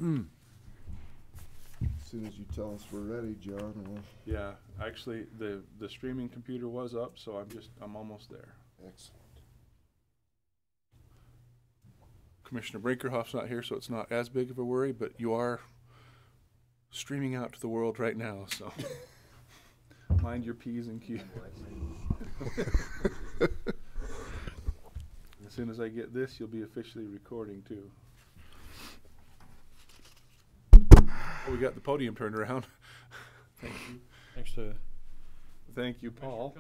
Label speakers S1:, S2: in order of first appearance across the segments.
S1: As soon as you tell us we're ready, John, we'll...
S2: Yeah, actually, the streaming computer was up, so I'm almost there.
S1: Excellent.
S2: Commissioner Brinkerhoff's not here, so it's not as big of a worry, but you are streaming out to the world right now, so mind your P's and Q's. As soon as I get this, you'll be officially recording too. Oh, we got the podium turned around. Thank you. Thank you, Paul.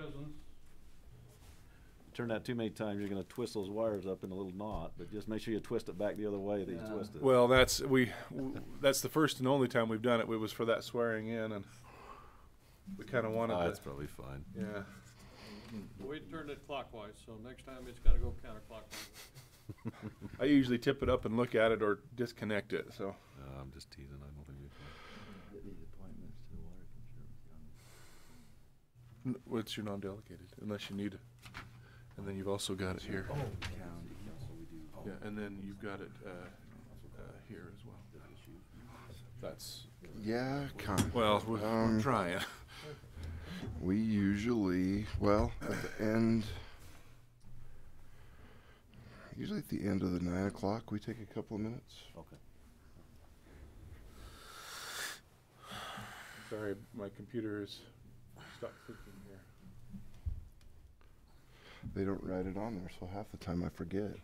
S3: Turn that too many times, you're gonna twist those wires up in a little knot, but just make sure you twist it back the other way that you twist it.
S2: Well, that's the first and only time we've done it. It was for that swearing in, and we kind of wanted.
S3: That's probably fine.
S2: Yeah.
S4: We turned it clockwise, so next time it's gotta go counterclockwise.
S2: I usually tip it up and look at it or disconnect it. So.
S3: I'm just teasing. I don't think you can.
S2: What's your non-delegated? Unless you need it. And then you've also got it here.
S3: Oh,
S2: yeah, and then you've got it here as well. That's
S1: Yeah, kind of.
S2: well, we're trying.
S1: We usually, well, at the end, usually at the end of the 9 o'clock, we take a couple of minutes.
S3: Okay.
S2: Sorry, my computer is stuck thinking here.
S1: They don't write it on there, so half the time I forget.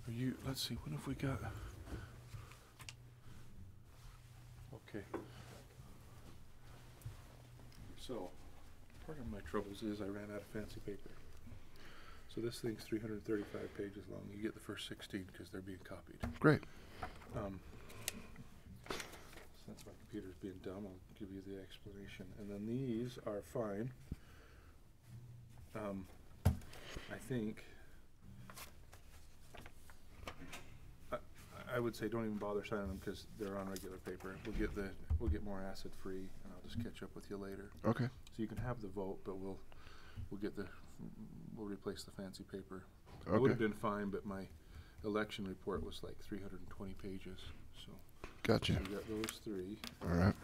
S2: Are you? Let's see. What have we got? Okay. So, part of my troubles is I ran out of fancy paper. So this thing's 335 pages long. You get the first 16 because they're being copied.
S1: Great.
S2: Since my computer's being dumb, I'll give you the explanation. And then these are fine. I think I would say don't even bother signing them because they're on regular paper. We'll get more acid free, and I'll just catch up with you later.
S1: Okay.
S2: So you can have the vote, but we'll replace the fancy paper. It
S1: Okay.
S2: would have been fine, but my election report was like 320 pages. So
S1: Gotcha.
S2: we got those three.
S1: All right.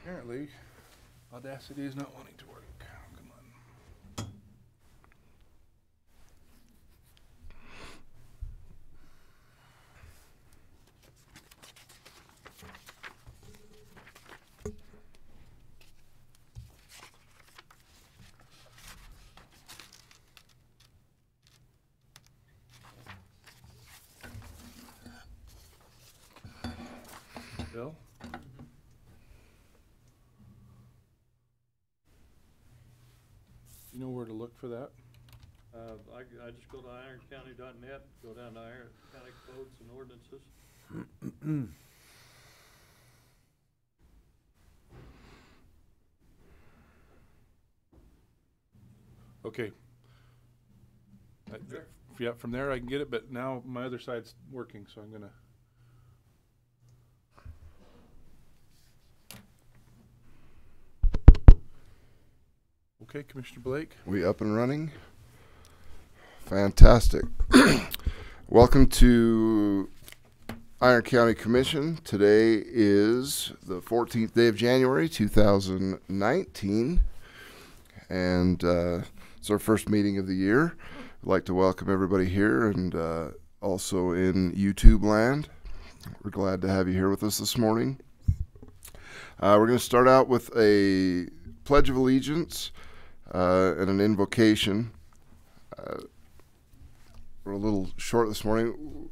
S2: Apparently, Audacity is not wanting to work. Come on. Bill? You know where to look for that?
S4: I just go to ironcounty.net, go down to Iron County Codes and Ordinances.
S2: Okay. Yeah, from there I can get it, but now my other side's working, so I'm gonna. Okay, Commissioner Blake.
S1: We up and running? Fantastic. Welcome to Iron County Commission. Today is the 14th day of January, 2019. And it's our first meeting of the year. I'd like to welcome everybody here and also in YouTube land. We're glad to have you here with us this morning. We're going to start out with a Pledge of Allegiance and an invocation. We're a little short this morning.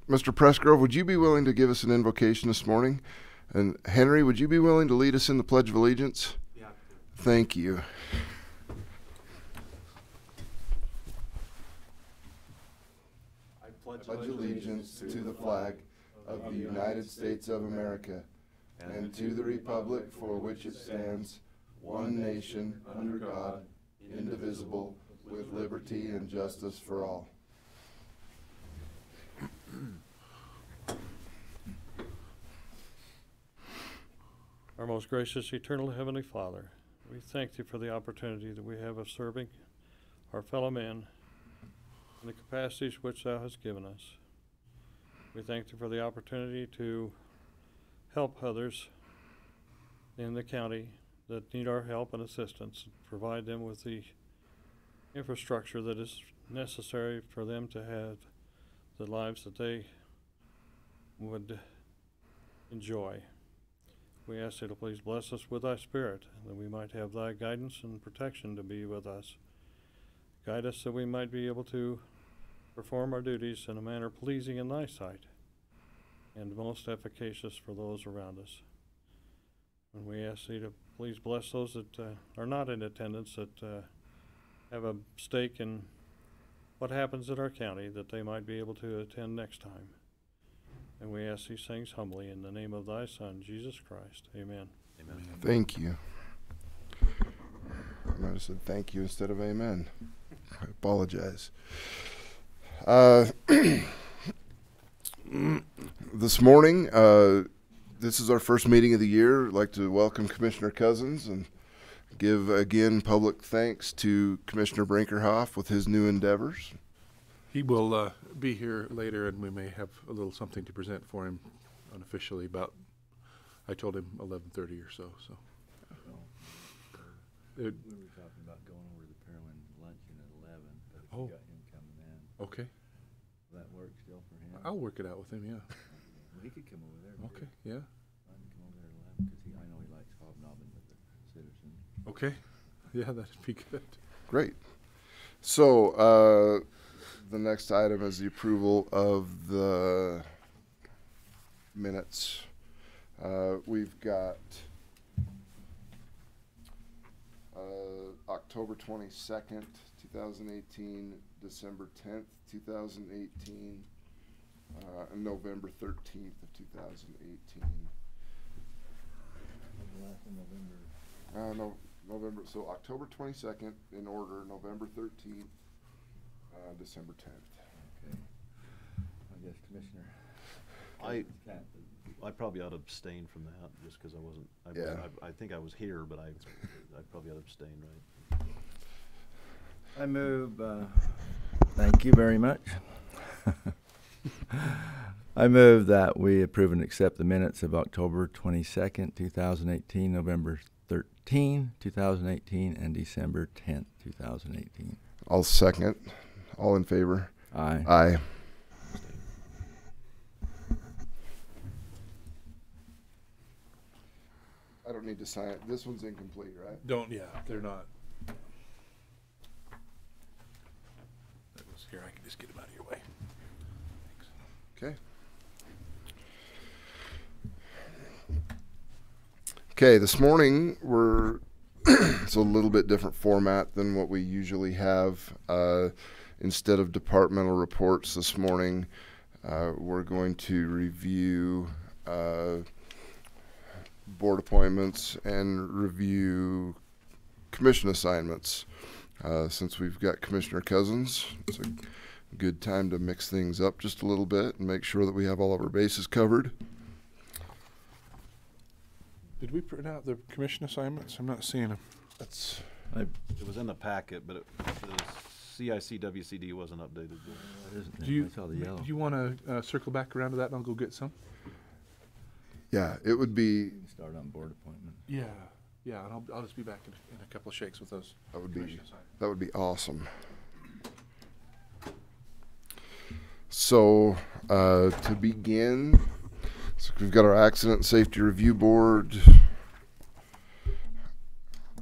S1: Mr. Pressgrove, would you be willing to give us an invocation this morning? And Henry, would you be willing to lead us in the Pledge of Allegiance?
S4: Yeah.
S1: Thank you.
S4: I
S1: Pledge allegiance to the flag of the United States of America and to the republic for which it stands, one nation, under God, indivisible, with liberty and justice for all.
S4: Our most gracious, eternal Heavenly Father, we We thank thee for the opportunity that we have of serving our fellow men in the capacities which thou hast given us. We thank thee for the opportunity to help others in the county that need our help and assistance, provide them with the infrastructure that is necessary for them to have the lives that they would enjoy. We ask thee to please bless us with thy Spirit, that we might have thy guidance and protection to be with us. Guide us that we might be able to perform our duties in a manner pleasing in thy sight and most efficacious for those around us. And we ask thee to please bless those that are not in attendance, that have a stake in what happens in our county, that they might be able to attend next time. And we ask these things humbly in the name of thy Son, Jesus Christ. Amen.
S3: Amen.
S1: Thank you. I might have said thank you instead of amen. I apologize. This morning, this is our first meeting of the year. I'd like to welcome Commissioner Cousins and give again public thanks to Commissioner Brinkerhoff with his new endeavors.
S2: He will be here later, and we may have a little something to present for him unofficially about, I told him 11:30 or so.
S5: We were talking about going over to the Pearland luncheon at 11, but if you got him coming in,
S2: Okay,
S5: will that work still for him?
S2: I'll work it out with him, yeah.
S5: Well, he could come over there.
S2: Okay, yeah,
S5: I can come over there at 11, because I know he likes hobnobbing with the citizens.
S2: okay. Yeah, that'd be good.
S1: Great. So, the next item is the approval of the minutes. We've got October 22nd, 2018, December 10th, 2018, and November 13th of 2018.
S5: Last in November.
S1: No, November, so October 22nd in order, November 13th, December 10th.
S5: Okay. I guess Commissioner.
S3: I probably ought to abstain from that, just because I wasn't,
S1: Yeah.
S3: I think I was here, but I probably ought to abstain, right?
S5: I move, thank you very much. I move that we approve and accept the minutes of October 22nd, 2018, November 13, 2018, and December 10th, 2018.
S1: I'll second. All in favor?
S5: Aye.
S1: Aye. I don't need to sign it. This one's incomplete, right?
S2: They're not. That was here, I can just get him out of your way. Thanks.
S1: Okay. Okay, this morning it's a little bit different format than what we usually have. Instead of departmental reports this morning, we're going to review board appointments and review commission assignments. Since we've got Commissioner Cousins, it's a good time to mix things up just a little bit and make sure that we have all of our bases covered.
S2: Did we print out the commission assignments? I'm not seeing them.
S1: That's
S3: It was in the packet, but the CIC-WCD wasn't updated.
S2: Do you,
S5: I saw the yellow.
S2: do you want to circle back around to that and I'll go get some?
S1: yeah, it would be
S5: We can start on board appointment.
S2: Yeah, and I'll just be back in a couple of shakes with those.
S1: that would
S2: commission
S1: be
S2: assignments.
S1: awesome. So to begin, so we've got our accident and safety review board.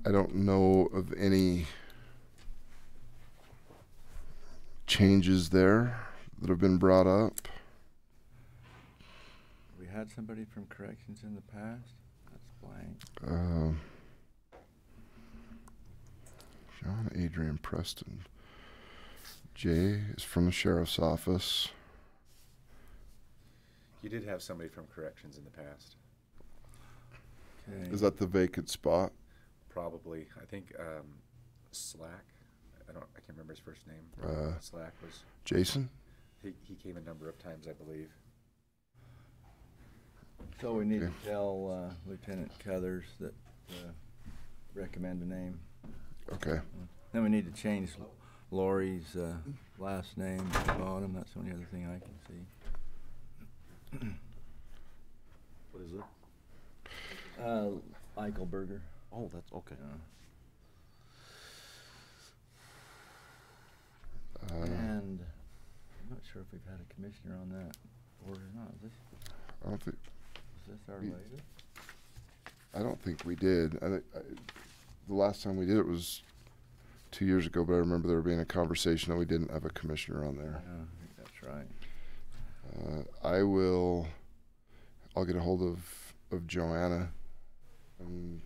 S1: I don't know of any changes there that have been brought up.
S5: We had somebody from corrections in the past. That's blank.
S1: John Adrian Preston. Jay is from the sheriff's office.
S6: You did have somebody from corrections in the past,
S5: Okay.
S1: Is that the vacant spot?
S6: probably. I think Slack. I can't remember his first name. Slack was.
S1: Jason?
S6: He came a number of times, I believe.
S5: So we need
S1: Okay.
S5: to tell Lieutenant Cuthers that recommend a name.
S1: Okay.
S5: Then we need to change Lori's last name at the bottom. That's the only other thing I can see.
S3: What is it?
S5: Eichelberger.
S3: Oh, that's okay.
S5: And I'm not sure if we've had a commissioner on that board or not. Is
S1: I don't think
S5: this our latest?
S1: I don't think we did. The last time we did it was 2 years ago, but I remember there being a conversation that we didn't have a commissioner on there.
S5: Yeah, I think that's right.
S1: I'll get a hold of Joanna and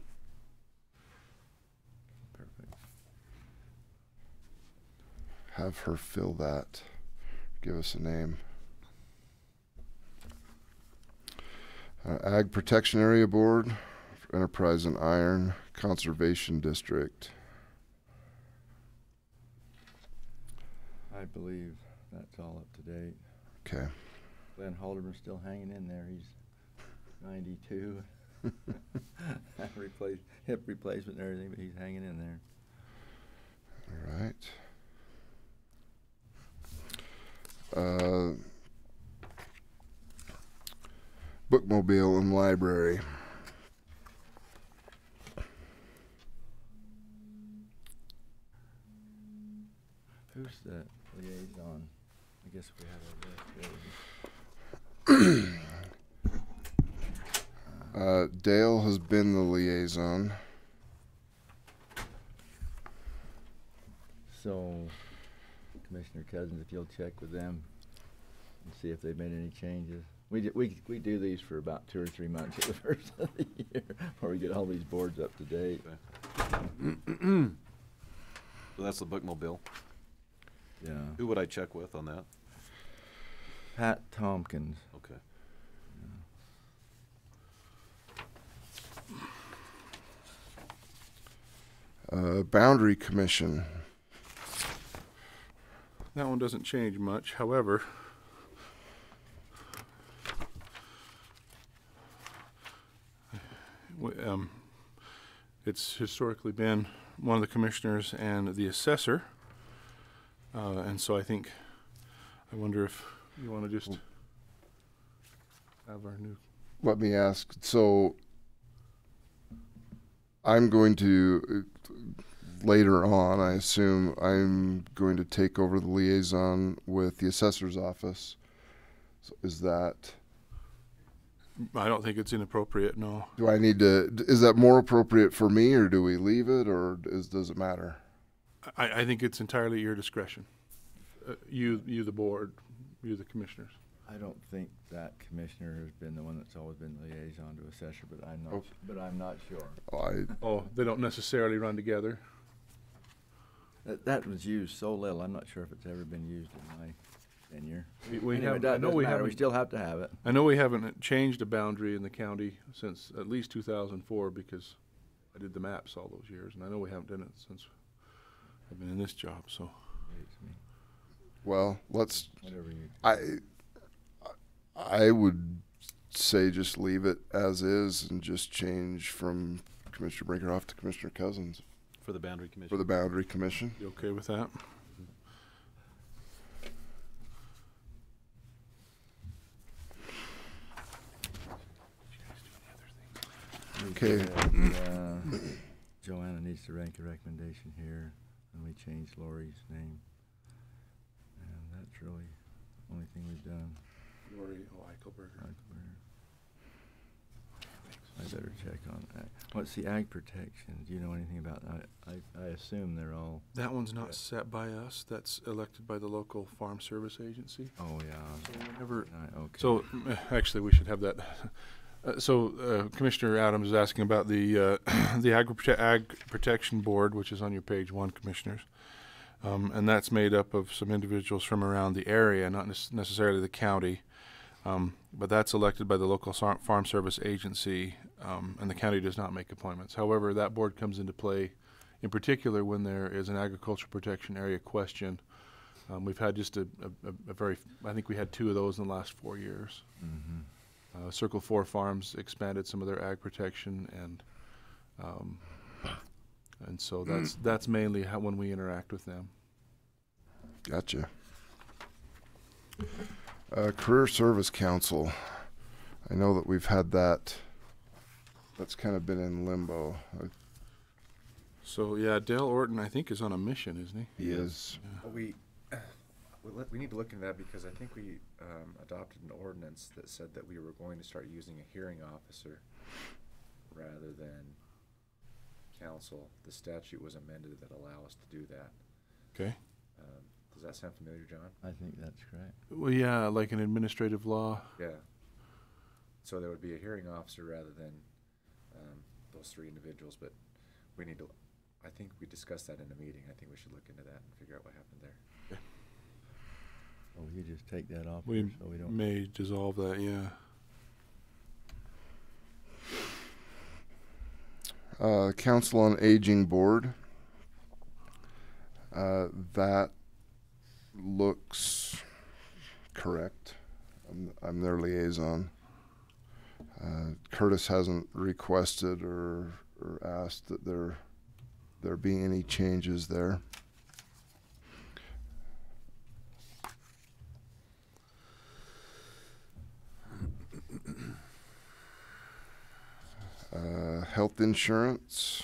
S5: Perfect.
S1: have her fill that. Give us a name. Ag Protection Area Board, Enterprise and Iron Conservation District.
S5: I believe that's all up to date.
S1: Okay.
S5: Glenn Halderman's still hanging in there. He's 92. Hip replacement and everything, but he's hanging in there.
S1: All right. Bookmobile and Library.
S5: Who's the liaison? I guess we have a list there.
S1: Dale has been the liaison.
S5: So, Commissioner Cousins, if you'll check with them and see if they've made any changes. We do these for about 2 or 3 months at the first of the year before we get all these boards up to date.
S3: So that's the bookmobile.
S5: Yeah.
S3: Who would I check with on that?
S5: Pat Tompkins.
S3: Okay.
S1: Boundary Commission.
S2: That one doesn't change much. However, it's historically been one of the commissioners and the assessor. And so I wonder if you want to just have our new.
S1: Let me ask. So I'm going to, later on, I assume I'm going to take over the liaison with the assessor's office. So is that,
S2: I don't think it's inappropriate, no.
S1: do I need to, is that more appropriate for me, or do we leave it, or does it matter?
S2: I think it's entirely your discretion. You the board, you the commissioners.
S5: I don't think that commissioner has been the one that's always been liaison to assessor, but I'm not.
S1: Okay.
S5: But I'm not sure.
S2: Oh, they don't necessarily run together.
S5: That was used so little. I'm not sure if it's ever been used in my tenure.
S2: We
S5: Anyway,
S2: have,
S5: that
S2: I know
S5: doesn't
S2: we
S5: matter.
S2: haven't.
S5: We still have to have it.
S2: I know we haven't changed a boundary in the county since at least 2004, because I did the maps all those years, and I know we haven't done it since I've been in this job. So
S5: It's me.
S1: Well, let's,
S5: Whatever you.
S1: I would say just leave it as is and just change from Commissioner Brinkerhoff to Commissioner Cousins
S3: For the boundary commission.
S1: for the Boundary Commission.
S2: you okay with that?
S1: Okay.
S5: Joanna needs to rank a recommendation here, and we changed Lori's name. And that's really the only thing we've done.
S2: Lori Eichelberger.
S5: I better check on that. What's the ag protection? Do you know anything about that? I assume they're all.
S2: That one's not set by us. That's elected by the local farm service agency.
S5: Oh yeah.
S2: So whenever,
S5: Okay.
S2: so actually we should have that. Commissioner Adams is asking about the the Ag Protection Board, which is on your page 1, commissioners, and that's made up of some individuals from around the area, not necessarily the county, but that's elected by the local farm service agency, and the county does not make appointments. However, that board comes into play, in particular when there is an agricultural protection area question. We've had just a very, I think we had 2 of those in the last 4 years.
S5: Mm-hmm.
S2: Circle 4 Farms expanded some of their ag protection, and And so that's mainly how when we interact with them.
S1: Gotcha. Career Service Council. I know that we've had that. That's kind of been in limbo.
S2: So yeah, Dale Orton I think is on a mission, isn't he?
S1: He is.
S6: Well, we need to look into that because I think we adopted an ordinance that said that we were going to start using a hearing officer rather than counsel. The statute was amended that allow us to do that.
S2: Okay.
S6: Does that sound familiar, John?
S5: I think that's correct.
S2: Well, yeah, like an administrative law.
S6: Yeah. So there would be a hearing officer rather than those three individuals, but we need to, I think we discussed that in a meeting. I think we should look into that and figure out what happened there.
S5: Oh, you just take that off
S2: We
S5: there so we don't.
S2: may dissolve that, yeah.
S1: Council on Aging Board. That looks correct. I'm their liaison. Curtis hasn't requested or asked that there be any changes there. Health insurance.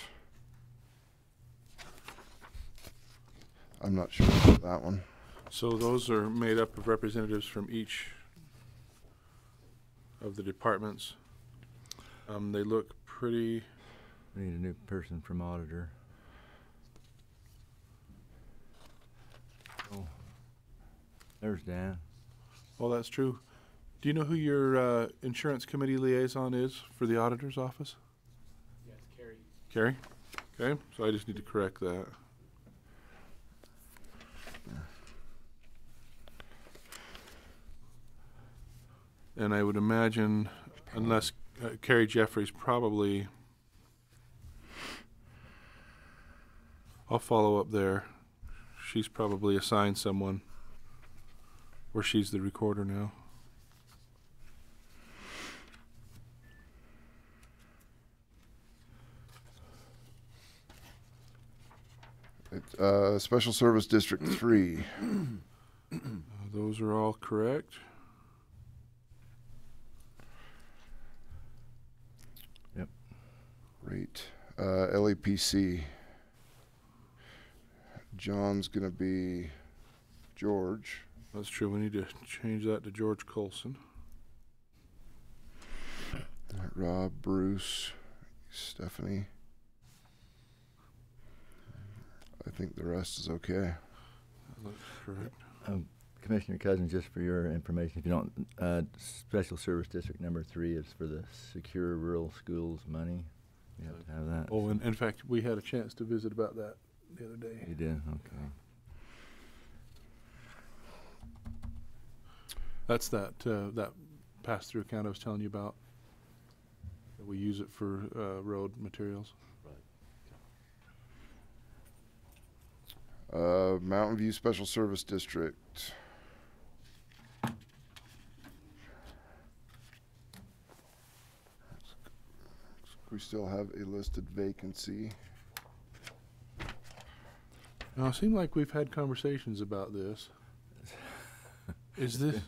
S1: I'm not sure about that one.
S2: So those are made up of representatives from each of the departments. They look pretty.
S5: We need a new person from auditor. Oh, there's Dan.
S2: Oh, that's true. Do you know who your insurance committee liaison is for the auditor's office?
S7: Yes, Carrie.
S2: Carrie? Okay, so I just need to correct that. And I would imagine, unless Carrie Jeffries probably, I'll follow up there. She's probably assigned someone, or she's the recorder now.
S1: Special Service District 3.
S2: Those are all correct.
S5: Yep.
S1: Great. LEPC. John's going to be George.
S2: That's true. We need to change that to George Colson.
S1: Rob, Bruce, Stephanie. I think the rest is okay.
S2: That looks correct.
S5: Commissioner Cousins, just for your information, if you don't, Special Service District number 3 is for the Secure Rural Schools money. You have to have that.
S2: Oh, and in fact, we had a chance to visit about that the other day.
S5: You did? Okay.
S2: That's that pass-through account I was telling you about. That we use it for road materials.
S1: Mountain View Special Service District. We still have a listed vacancy.
S2: Now, it seems like we've had conversations about this. Is this,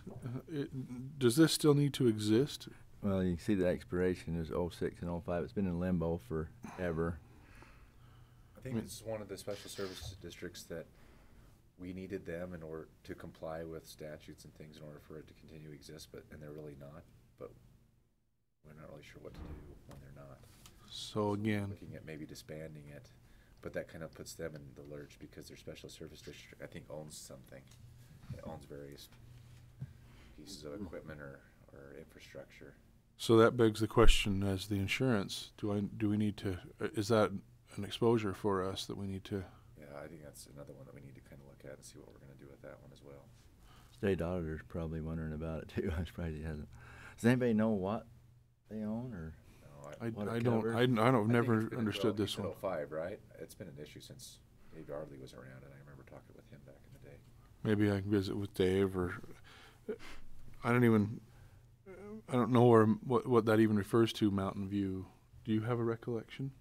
S2: does this still need to exist?
S5: Well, you can see the expiration is 06 and 05. It's been in limbo forever.
S6: I think it's one of the special services districts that we needed them in order to comply with statutes and things in order for it to continue to exist, and they're really not. But we're not really sure what to do when they're not.
S2: So again,
S6: looking at maybe disbanding it, but that kind of puts them in the lurch because their special service district, I think, owns something. It owns various pieces of equipment or infrastructure.
S2: so that begs the question: as the insurance, do we need to? Is that an exposure for us that we need to?
S6: Yeah, I think that's another one that we need to kind of look at and see what we're going to do with that one as well.
S5: State auditor's probably wondering about it too. I'm surprised he hasn't. Does anybody know what they own or?
S2: I
S5: What it
S2: don't.
S5: covers?
S2: I don't.
S6: I think
S2: Never
S6: it's been
S2: understood this
S6: since
S2: one.
S6: 05, right? It's been an issue since Dave Yardley was around, and I remember talking with him back in the day.
S2: Maybe I can visit with Dave, or I don't know what that even refers to. Mountain View. Do you have a recollection?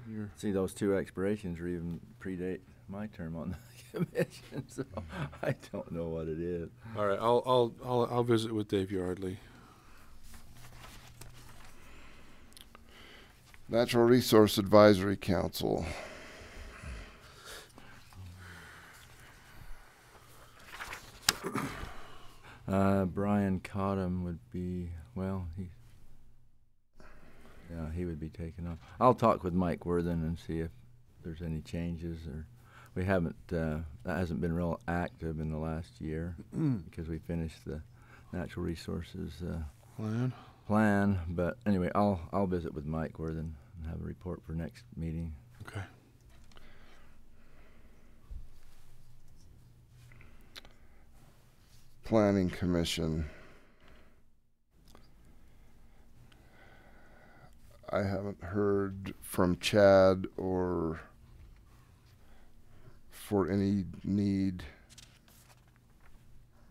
S2: You're,
S5: See, those 2 expirations or even predate my term on the commission, so I don't know what it is.
S2: all right, I'll visit with Dave Yardley.
S1: Natural Resource Advisory Council.
S5: Brian Cottam would be, well, he would be taken off. I'll talk with Mike Worthen and see if there's any changes, or we haven't, that hasn't been real active in the last year because we finished the natural resources plan. But anyway, I'll visit with Mike Worthen and have a report for next meeting.
S2: Okay.
S1: Planning Commission. I haven't heard from Chad or for any need.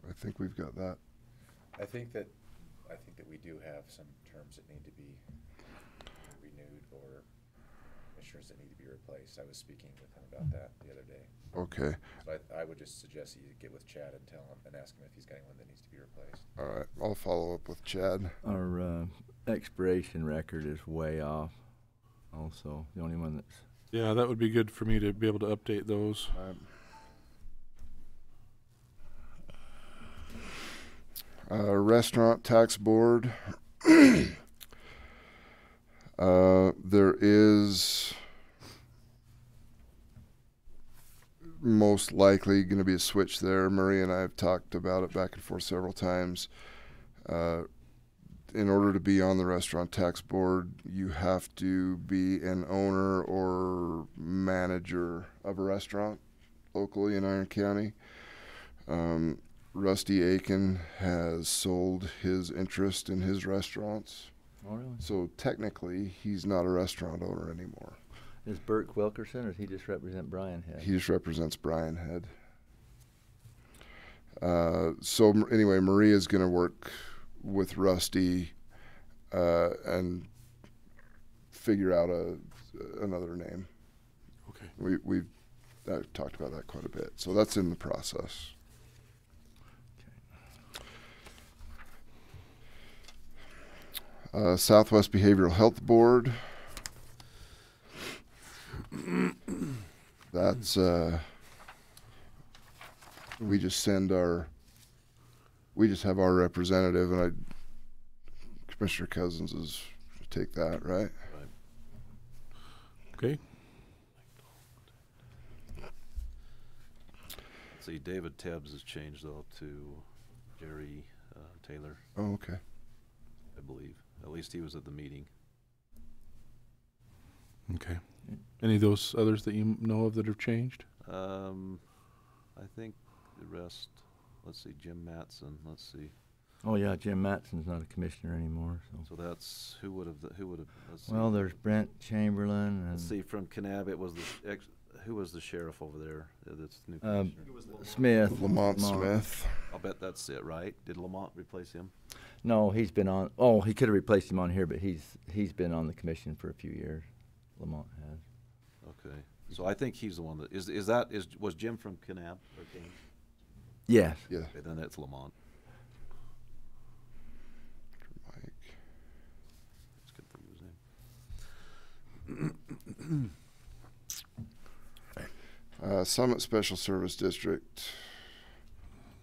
S1: I think we've got that.
S6: I think that we do have some terms that need to be renewed or commissioners that need to be replaced. I was speaking with him about that the other day.
S1: Okay.
S6: So I would just suggest you get with Chad and tell him and ask him if he's got anyone that needs to be replaced.
S1: All right. I'll follow up with Chad.
S5: Our expiration record is way off. Also, the only one that's
S2: Yeah, that would be good for me to be able to update those.
S1: Restaurant Tax Board. There is most likely going to be a switch there. Maria and I have talked about it back and forth several times. In order to be on the Restaurant Tax Board, you have to be an owner or manager of a restaurant locally in Iron County. Rusty Aiken has sold his interest in his restaurants.
S5: Oh, really?
S1: So technically, he's not a restaurant owner anymore.
S5: Is Burke Wilkerson, or does he just represent Brian Head?
S1: He just represents Brian Head. So anyway, Maria's going to work with Rusty and figure out another name.
S2: Okay.
S1: We've talked about that quite a bit. So that's in the process. Southwest Behavioral Health Board. That's we just have our representative, and Commissioner Cousins is take that, right?
S2: Okay.
S3: See, David Tebbs has changed though to Jerry Taylor,
S1: Oh, okay.
S3: I believe. At least he was at the meeting.
S2: Okay. Any of those others that you know of that have changed?
S3: I think the rest. Let's see, Jim Matson. Let's see.
S5: Oh yeah, Jim Matson's not a commissioner anymore. So
S3: that's who would have. Let's see.
S5: well, there's Brent Chamberlain and
S3: Let's see, from Kanab, it was who was the sheriff over there? That's the new commissioner.
S5: Smith.
S1: Lamont Smith.
S3: I'll bet that's it, right? Did Lamont replace him?
S5: No, he's been on. Oh, he could have replaced him on here, but he's been on the commission for a few years. Lamont has.
S3: Okay, so I think he's the one that was Jim from Kanab or Kane?
S5: Yes.
S1: Yeah.
S3: Okay, then that's Lamont.
S1: Mike.
S3: That's good for his name.
S1: Summit Special Service District.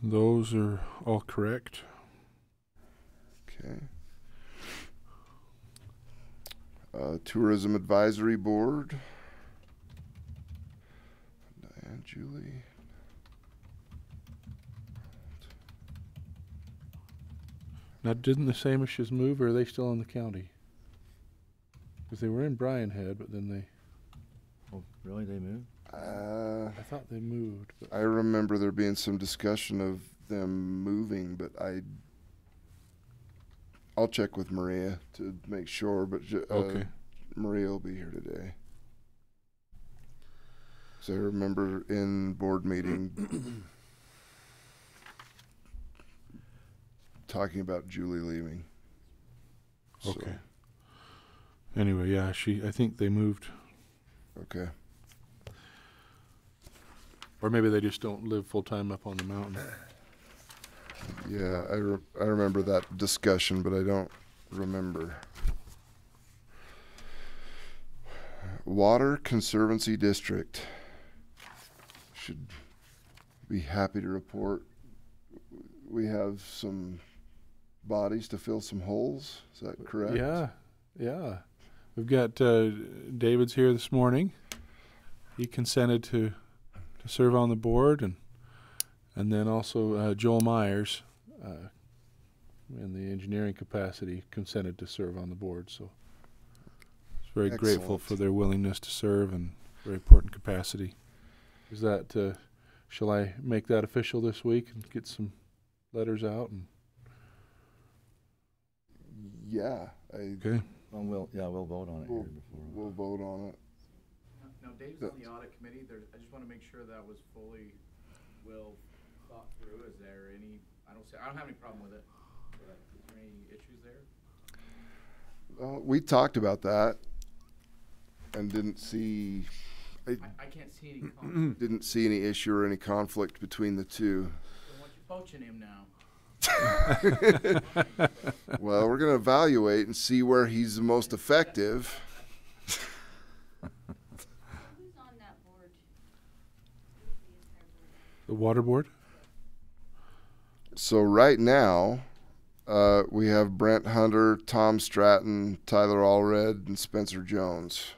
S2: Those are all correct.
S1: Okay. Tourism Advisory Board. Diane, Julie.
S2: Now, didn't the Samishes move, or are they still in the county? Because they were in Bryan Head, but then they...
S5: Oh, really? They moved?
S2: I thought they moved. But
S1: I remember there being some discussion of them moving, but I'll check with Maria to make sure, but
S2: okay.
S1: Maria will be here today. So I remember in board meeting talking about Julie leaving. So,
S2: Okay. Anyway, yeah, I think they moved
S1: Okay.
S2: Or maybe they just don't live full-time up on the mountain.
S1: Yeah, I remember that discussion, but I don't remember. Water Conservancy District. Should be happy to report we have some bodies to fill some holes. Is that correct?
S2: Yeah, yeah. We've got David's here this morning. He consented to serve on the board, and then also Joel Myers, in the engineering capacity, consented to serve on the board. So, it's very grateful
S1: Excellent.
S2: for their willingness to serve and very important capacity. Is that? Shall I make that official this week and get some letters out? And
S1: Yeah.
S2: okay.
S5: Well, we'll vote on it
S1: We'll,
S5: here before.
S1: we'll vote on it.
S7: Now, Dave's on the audit committee. I just want to make sure that was fully well thought through. Is there any? I don't have any problem with it. But is there any issues there?
S1: We talked about that and didn't see
S7: I can't see any conflict.
S1: didn't see any issue or any conflict between the two.
S7: So what you poaching him now?
S1: Well, we're going to evaluate and see where he's the most effective.
S8: Who's on that board?
S2: The water board.
S1: So right now, we have Brent Hunter, Tom Stratton, Tyler Allred, and Spencer Jones.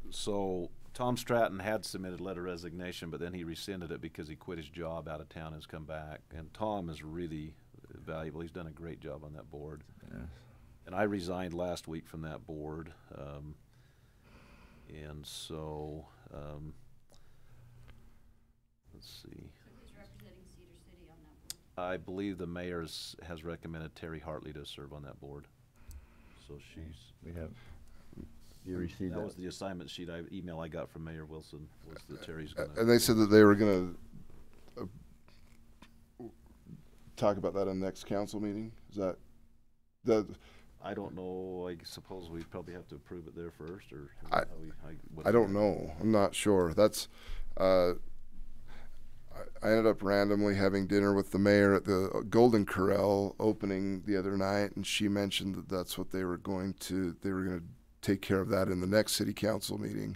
S3: So Tom Stratton had submitted letter of resignation, but then he rescinded it because he quit his job out of town and has come back. And Tom is really valuable. He's done a great job on that board.
S5: Yes.
S3: And I resigned last week from that board. And so, let's see.
S8: Who's representing Cedar City on that board?
S3: I believe the mayor has recommended Terry Hartley to serve on that board. So she's.
S5: We have. You received
S3: That
S5: that?
S3: was the assignment sheet email I got from Mayor Wilson, was that Terry's gonna.
S1: And they said that they were going to talk about that in the next council meeting. Is that
S3: I don't know, I suppose we probably have to approve it there first, or?
S1: I don't know. I'm not sure. That's I ended up randomly having dinner with the mayor at the Golden Corral opening the other night, and she mentioned that that's what they were going to take care of that in the next city council meeting.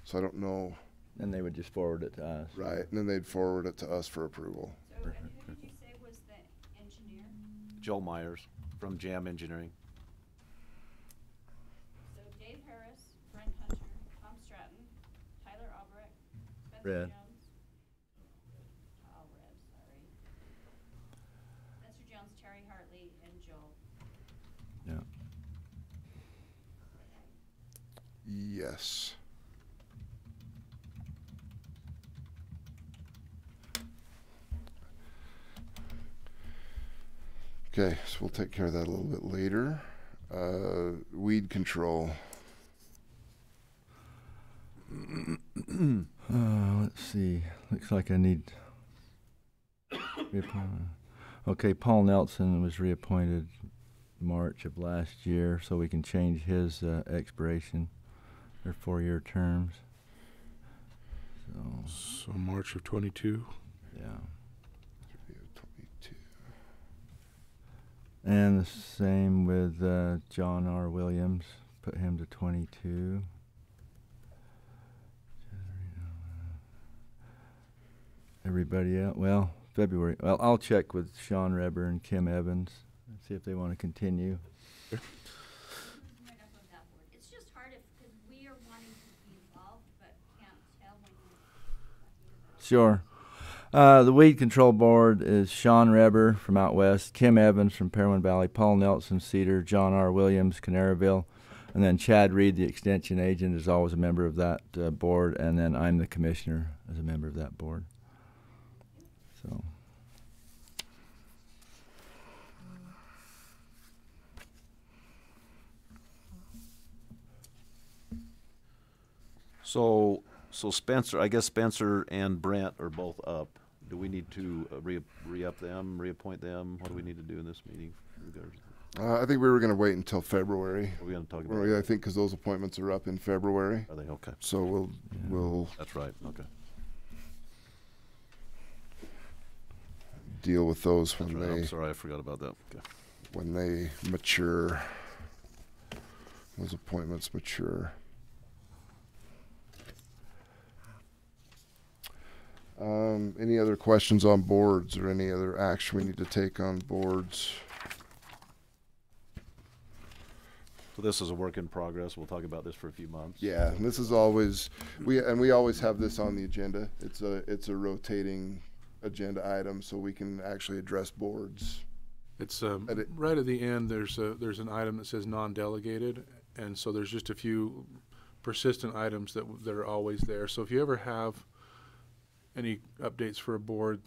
S1: So I don't know.
S5: And they would just forward it to us.
S1: Right, and then they'd forward it to us for approval.
S8: So, and who did you say was the engineer?
S3: Joel Myers from Jam Engineering.
S8: So Dave Harris, Brent Hunter, Tom Stratton, Tyler Albrecht, Spencer
S5: Red.
S8: Jones. Red, sorry. Spencer Jones, Terry Hartley, and Joel.
S5: Yeah.
S1: Yes. Okay, so we'll take care of that a little bit later. Weed control.
S5: Let's see. Looks like I need. Okay, Paul Nelson was reappointed March of last year, so we can change his expiration. They're 4-year terms. So,
S2: So March of 22.
S5: yeah.
S1: 22.
S5: And the same with John R. Williams. Put him to 22. Everybody else, well, February. Well, I'll check with Sean Reber and Kim Evans and see if they want to continue.
S8: Who's right up on that board? It's just hard because we are wanting to be involved, but can't tell when you're.
S5: Sure. The Weed Control Board is Sean Reber from out west, Kim Evans from Parowan Valley, Paul Nelson, Cedar, John R. Williams, Canaryville, and then Chad Reed, the extension agent, is always a member of that board, and then I'm the commissioner as a member of that board. So.
S3: So Spencer, I guess Spencer and Brent are both up. Do we need to re-up them, reappoint them? What do we need to do in this meeting? in regards to
S1: I think we were going to wait until February.
S3: that? Are we gonna talk about?
S1: I think because those appointments are up in February,
S3: Are they, okay,
S1: so we'll
S3: that's right, okay.
S1: deal with those
S3: That's
S1: when
S3: right, I'm
S1: they
S3: sorry, I forgot about that, okay.
S1: mature. Those appointments mature. Any other questions on boards or any other action we need to take on boards?
S3: So this is a work in progress, we'll talk about this for a few months.
S1: Yeah, and this is always, we always have this on the agenda. It's a rotating agenda item, so we can actually address boards.
S2: It's
S1: And it-
S2: right at the end. There's an item that says non-delegated, and so there's just a few persistent items that are always there. So if you ever have any updates for a board,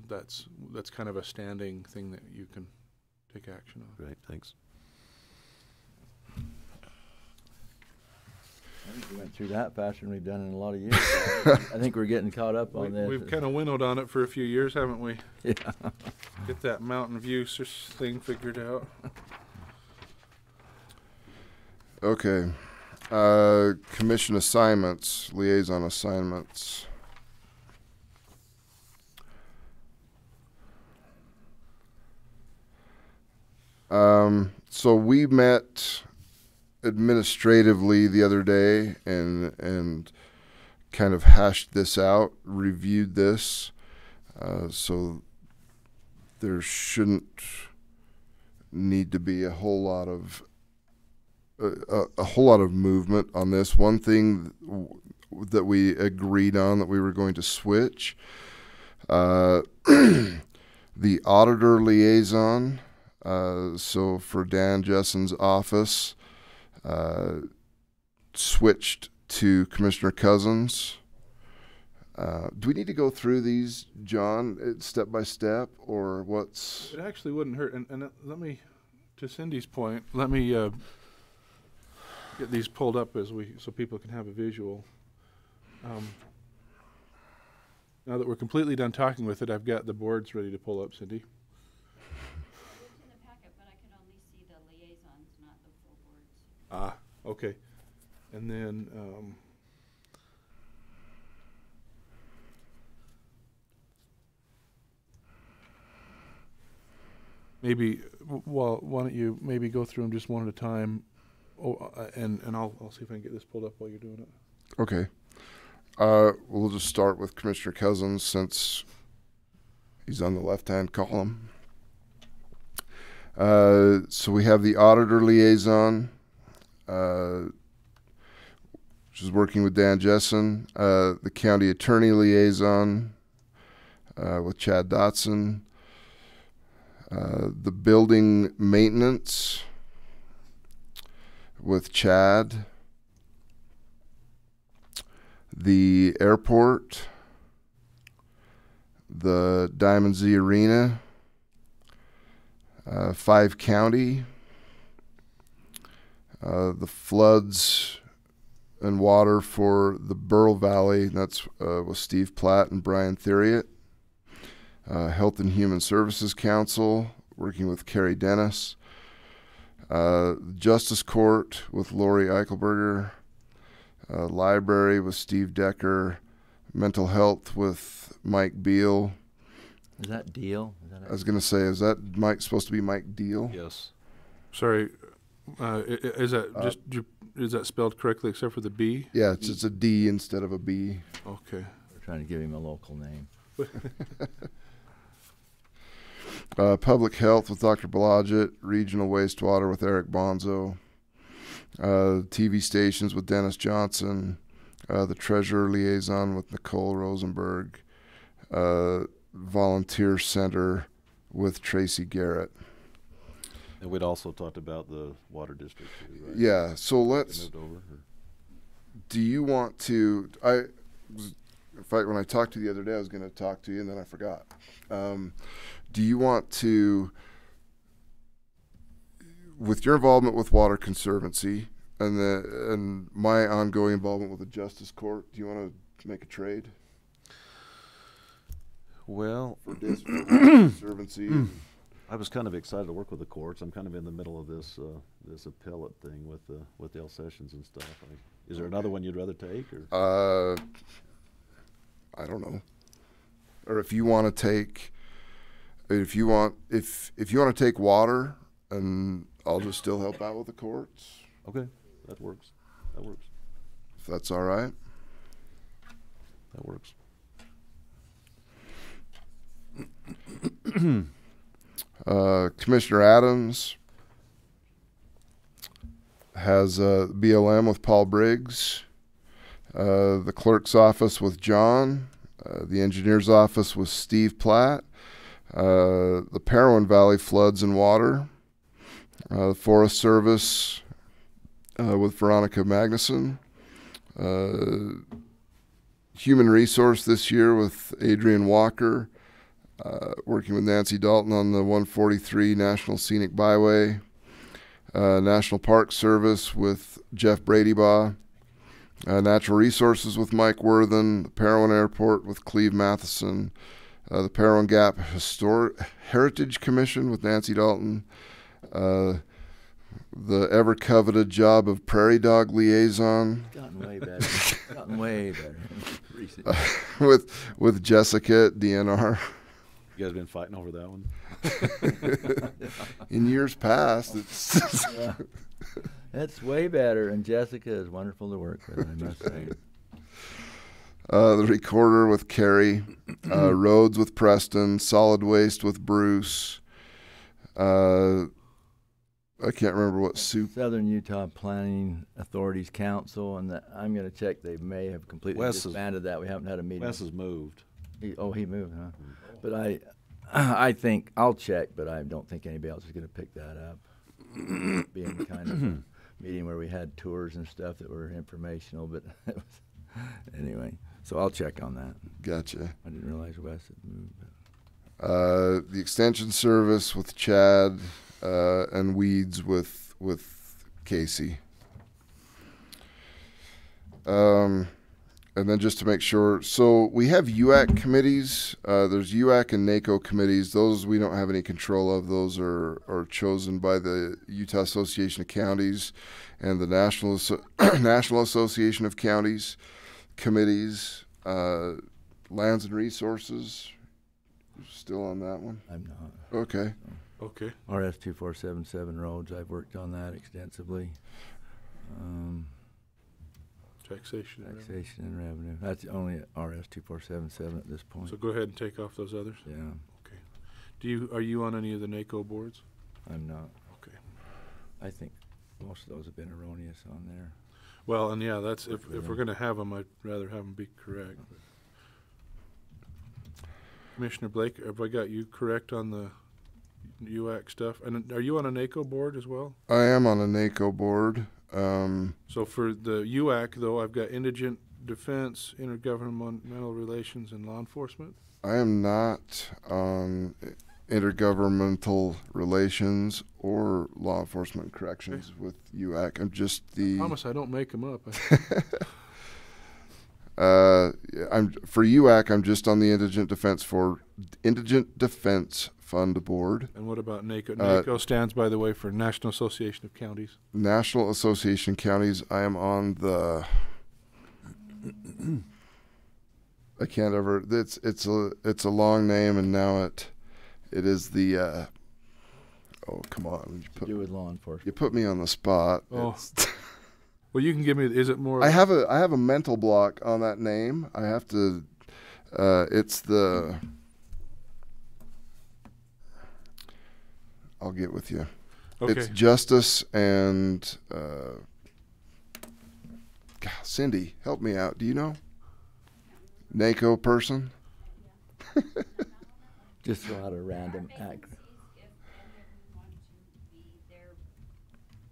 S2: that's kind of a standing thing that you can take action on.
S3: Great, thanks.
S5: I think we went through that faster than we've done in a lot of years. I think we're getting caught up on this.
S2: We've kind of winnowed on it for a few years, haven't we?
S5: Yeah.
S2: Get that Mountain View thing figured out.
S1: Okay. Commission assignments, liaison assignments. So we met administratively the other day and kind of hashed this out, reviewed this. So there shouldn't need to be a whole lot of movement on this. One thing that we agreed on that we were going to switch, the auditor liaison. So for Dan Jessen's office, switched to Commissioner Cousins. Do we need to go through these, John, step by step, or what's?
S2: It actually wouldn't hurt. And let me, to Cindy's point, let me get these pulled up so people can have a visual. Now that we're completely done talking with it, I've got the boards ready to pull up, Cindy.
S8: It's in the packet, but I could only see the liaisons, not the full boards.
S2: Okay. And then, maybe, why don't you maybe go through them just one at a time, and I'll see if I can get this pulled up while you're doing it.
S1: Okay. We'll just start with Commissioner Cousins since he's on the left-hand column. So we have the auditor liaison, which is working with Dan Jessen, the county attorney liaison with Chad Dotson, the building maintenance with Chad, the airport, the Diamond Z Arena, 5 County, the floods and water for the Burl Valley, that's with Steve Platt and Brian Theriot, Health and Human Services Council, working with Carrie Dennis, Justice Court with Lori Eichelberger, Library with Steve Decker, Mental Health with Mike Beal.
S5: Is that Deal?
S1: I was going to say, is that supposed to be Mike Deal?
S3: Yes.
S2: Sorry, is that spelled correctly except for the B?
S1: Yeah, it's a D instead of a B.
S2: Okay.
S5: We're trying to give him a local name.
S1: Public Health with Dr. Blodgett, Regional Wastewater with Eric Bonzo, TV Stations with Dennis Johnson, the Treasurer Liaison with Nicole Rosenberg, Volunteer Center with Tracy Garrett.
S3: And we'd also talked about the water district too, right?
S1: Yeah, so
S3: They
S1: let's,
S3: moved over, or?
S1: do you want to, in fact, when I talked to you the other day, I was going to talk to you and then I forgot. Do you want to, with your involvement with Water Conservancy and my ongoing involvement with the Justice Court, do you want to make a trade?
S3: Well,
S1: for conservancy.
S3: I was kind of excited to work with the courts. I'm kind of in the middle of this this appellate thing with Dale Sessions and stuff. Is there another one you'd rather take? Or?
S1: I don't know. Or if you want to take, if you want to take water, and I'll just still help out with the courts,
S3: Okay, that works. That works.
S1: if that's all right.
S3: That works.
S1: Commissioner Adams has BLM with Paul Briggs, the clerk's office with John, the engineer's office with Steve Platt, the Parowan Valley Floods and Water, the Forest Service with Veronica Magnuson, Human Resource this year with Adrian Walker, working with Nancy Dalton on the 143 National Scenic Byway, National Park Service with Jeff Bradybaugh, Natural Resources with Mike Worthen, the Parowan Airport with Cleve Matheson, the Parowan Gap Heritage Commission with Nancy Dalton, the ever-coveted job of Prairie Dog Liaison
S5: Gotten way better. Gotten way better. Recent.
S1: with Jessica at DNR.
S3: You guys been fighting over that one?
S1: In years past, it's
S5: Yeah. That's way better, and Jessica is wonderful to work with, I must say.
S1: The recorder with Carrie, roads with Preston, solid waste with Bruce. I can't remember what soup.
S5: Southern Utah Planning Authorities Council, and I'm going to check. They may have completely
S3: Wes is-
S5: disbanded that. We haven't had a meeting.
S3: Wes has moved.
S5: He moved, huh? But I think I'll check, but I don't think anybody else is going to pick that up. Being kind of a meeting where we had tours and stuff that were informational, but it was, anyway. So I'll check on that.
S1: Gotcha.
S5: I didn't realize Wes had moved. But.
S1: The extension service with Chad, and weeds with Casey. And then just to make sure, so we have UAC committees. There's UAC and NACO committees. Those we don't have any control of. Those are chosen by the Utah Association of Counties and the National Association of Counties committees. Lands and Resources. Still on that one?
S5: I'm not.
S1: Okay.
S2: Okay.
S5: RS 2477 roads. I've worked on that extensively.
S2: Taxation. and revenue.
S5: Taxation and revenue. That's only RS 2477 at this point.
S2: So go ahead and take off those others.
S5: Yeah,
S2: Are you on any of the NACO boards?
S5: I'm not.
S2: Okay.
S5: I think most of those have been erroneous on there.
S2: Well, and yeah, that's if we're going to have them, I'd rather have them be correct. Commissioner Blake, have I got you correct on the UAC stuff? And are you on a NACO board as well?
S1: I am on a NACO board.
S2: So for the UAC, though, I've got indigent defense, intergovernmental relations, and law enforcement.
S1: I am not on intergovernmental relations or law enforcement corrections with UAC. I'm just
S2: I
S1: the.
S2: promise I don't make them up.
S1: I'm for UAC. I'm just on the Indigent Defense Fund board.
S2: And what about NACO? NACO stands, by the way, for National Association of Counties.
S1: National Association Counties. I am on the. I can't ever. It's a long name, and now it is the. Oh, come on!
S5: To do with law enforcement.
S1: You put me on the spot.
S2: Oh.
S1: It's-
S2: Well, you can give me. Is it more?
S1: I have a mental block on that name. I have to. It's the. I'll get with you.
S2: Okay.
S1: It's Justice and. God, Cindy, help me out. Do you know? NACO person.
S5: Just throw out a random
S8: Our
S5: act.
S8: vacancies, if and when we want to be there,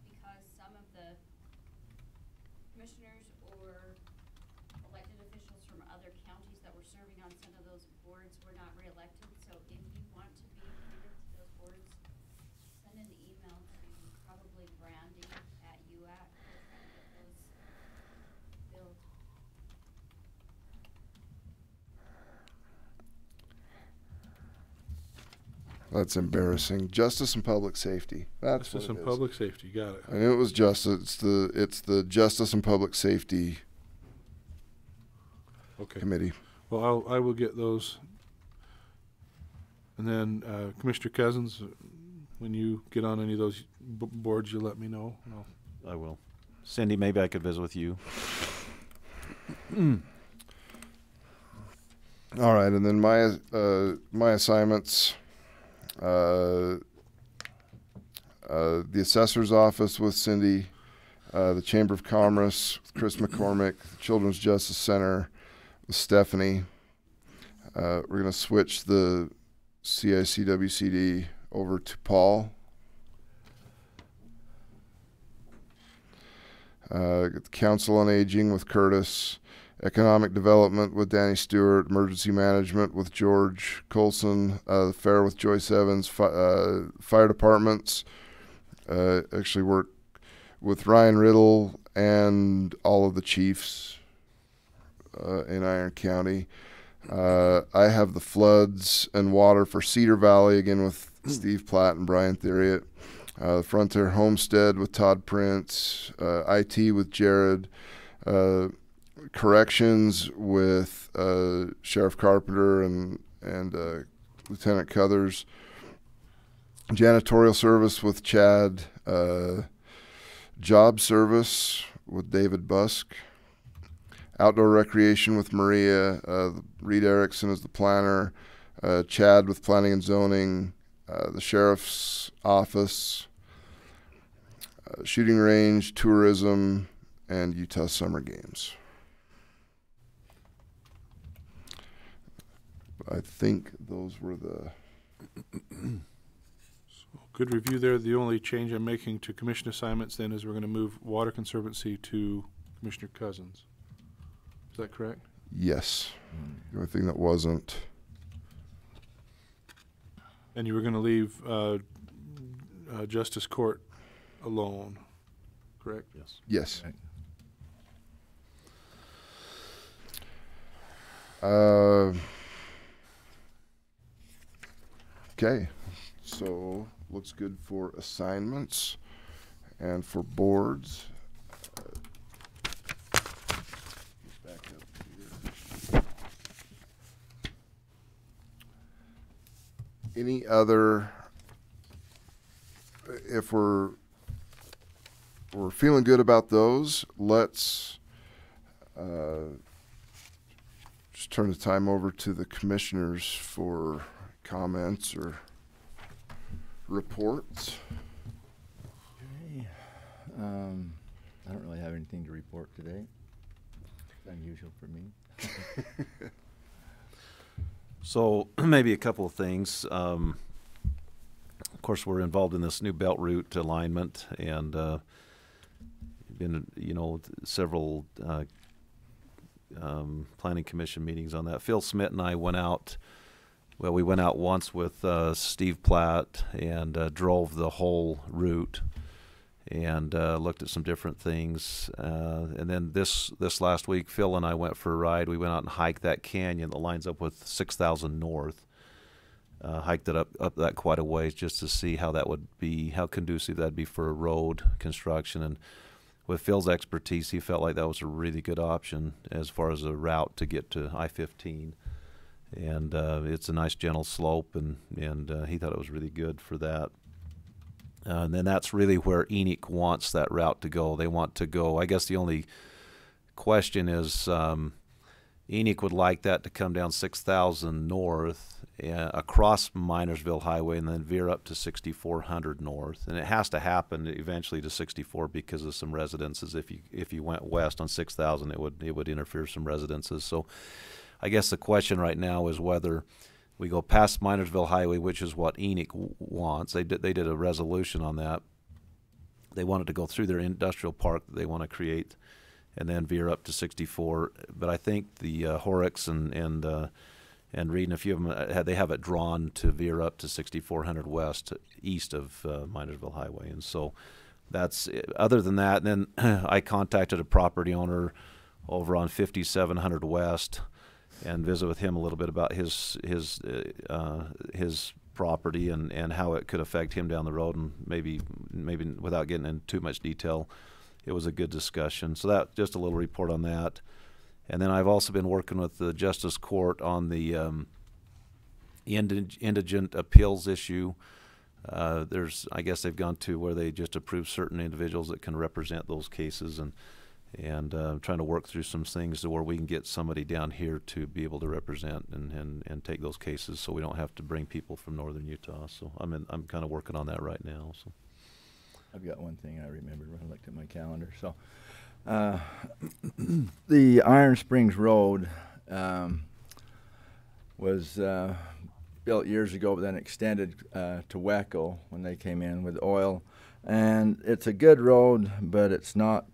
S8: because some of the commissioners or elected officials from other counties that were serving on some of those boards were not reelected. So if you want to be appointed to those boards, send an email to probably Brandy at UAC. We'll try to get those filled.
S1: That's embarrassing. Justice and Public Safety. That's
S2: Justice
S1: what
S2: and
S1: it is.
S2: Public Safety, got it.
S1: I knew it was justice. It's the Justice and Public Safety
S2: Okay.
S1: Committee.
S2: Well, I will get those. And then Commissioner Cousins, when you get on any of those boards, you let me know. And
S3: I will. Cindy, maybe I could visit with you.
S1: All right, and then my assignments. The assessor's office with Cindy, the Chamber of Commerce with Chris McCormick, the Children's Justice Center with Stephanie. We're going to switch the CICWCD over to Paul. The Council on Aging with Curtis. Economic Development with Danny Stewart, Emergency Management with George Colson, the Fair with Joyce Evans, Fire Departments, actually work with Ryan Riddle and all of the chiefs in Iron County. I have the Floods and Water for Cedar Valley, again with Steve Platt and Brian Theriot. The Frontier Homestead with Todd Prince, IT with Jared, Corrections with Sheriff Carpenter and Lieutenant Cuthers, Janitorial Service with Chad, Job Service with David Busk, Outdoor Recreation with Maria, Reed Erickson is the planner, Chad with Planning and Zoning, the Sheriff's Office, Shooting Range, Tourism, and Utah Summer Games. I think those were the...
S2: good review there. The only change I'm making to commission assignments then is we're going to move Water Conservancy to Commissioner Cousins. Is that correct?
S1: Yes. The only thing that wasn't...
S2: And you were going to leave Justice Court alone, correct?
S3: Yes.
S1: Yes. Okay, so looks good for assignments and for boards. Back up here. Any other, if we're feeling good about those, let's just turn the time over to the commissioners for comments or reports.
S5: Okay. I don't really have anything to report today. It's unusual for me.
S3: So maybe a couple of things. Of course, we're involved in this new belt route alignment, and been several planning commission meetings on that. Phil Smith and I went out. Well, we went out once with Steve Platt and drove the whole route and looked at some different things. And then this last week, Phil and I went for a ride. We went out and hiked that canyon that lines up with 6,000 North. Hiked it up that quite a ways just to see how that would be, how conducive that'd be for a road construction. And with Phil's expertise, he felt like that was a really good option as far as a route to get to I-15. And it's a nice gentle slope, and he thought it was really good for that. And then that's really where Enoch wants that route to go. They want to go, I guess the only question is Enoch would like that to come down 6,000 North across Minersville Highway and then veer up to 6,400 North. And it has to happen eventually to 64 because of some residences. If you went west on 6,000, it would interfere with some residences. So I guess the question right now is whether we go past Minersville Highway, which is what Enoch wants. They did a resolution on that. They wanted to go through their industrial park that they want to create and then veer up to 64. But I think the Horrocks and Reed and a few of them, they have it drawn to veer up to 6,400 west, east of Minersville Highway. And so that's, other than that, then I contacted a property owner over on 5,700 west and visit with him a little bit about his property and how it could affect him down the road, and maybe without getting into too much detail, it was a good discussion. So that, just a little report on that. And then I've also been working with the Justice Court on the indigent appeals issue. I guess they've gone to where they just approve certain individuals that can represent those cases, and trying to work through some things to where we can get somebody down here to be able to represent and take those cases, so we don't have to bring people from northern Utah. So I'm kind of working on that right now. So
S5: I've got one thing I remembered when I looked at my calendar. So the Iron Springs Road was built years ago, but then extended to WECO when they came in with oil. And it's a good road, but it's not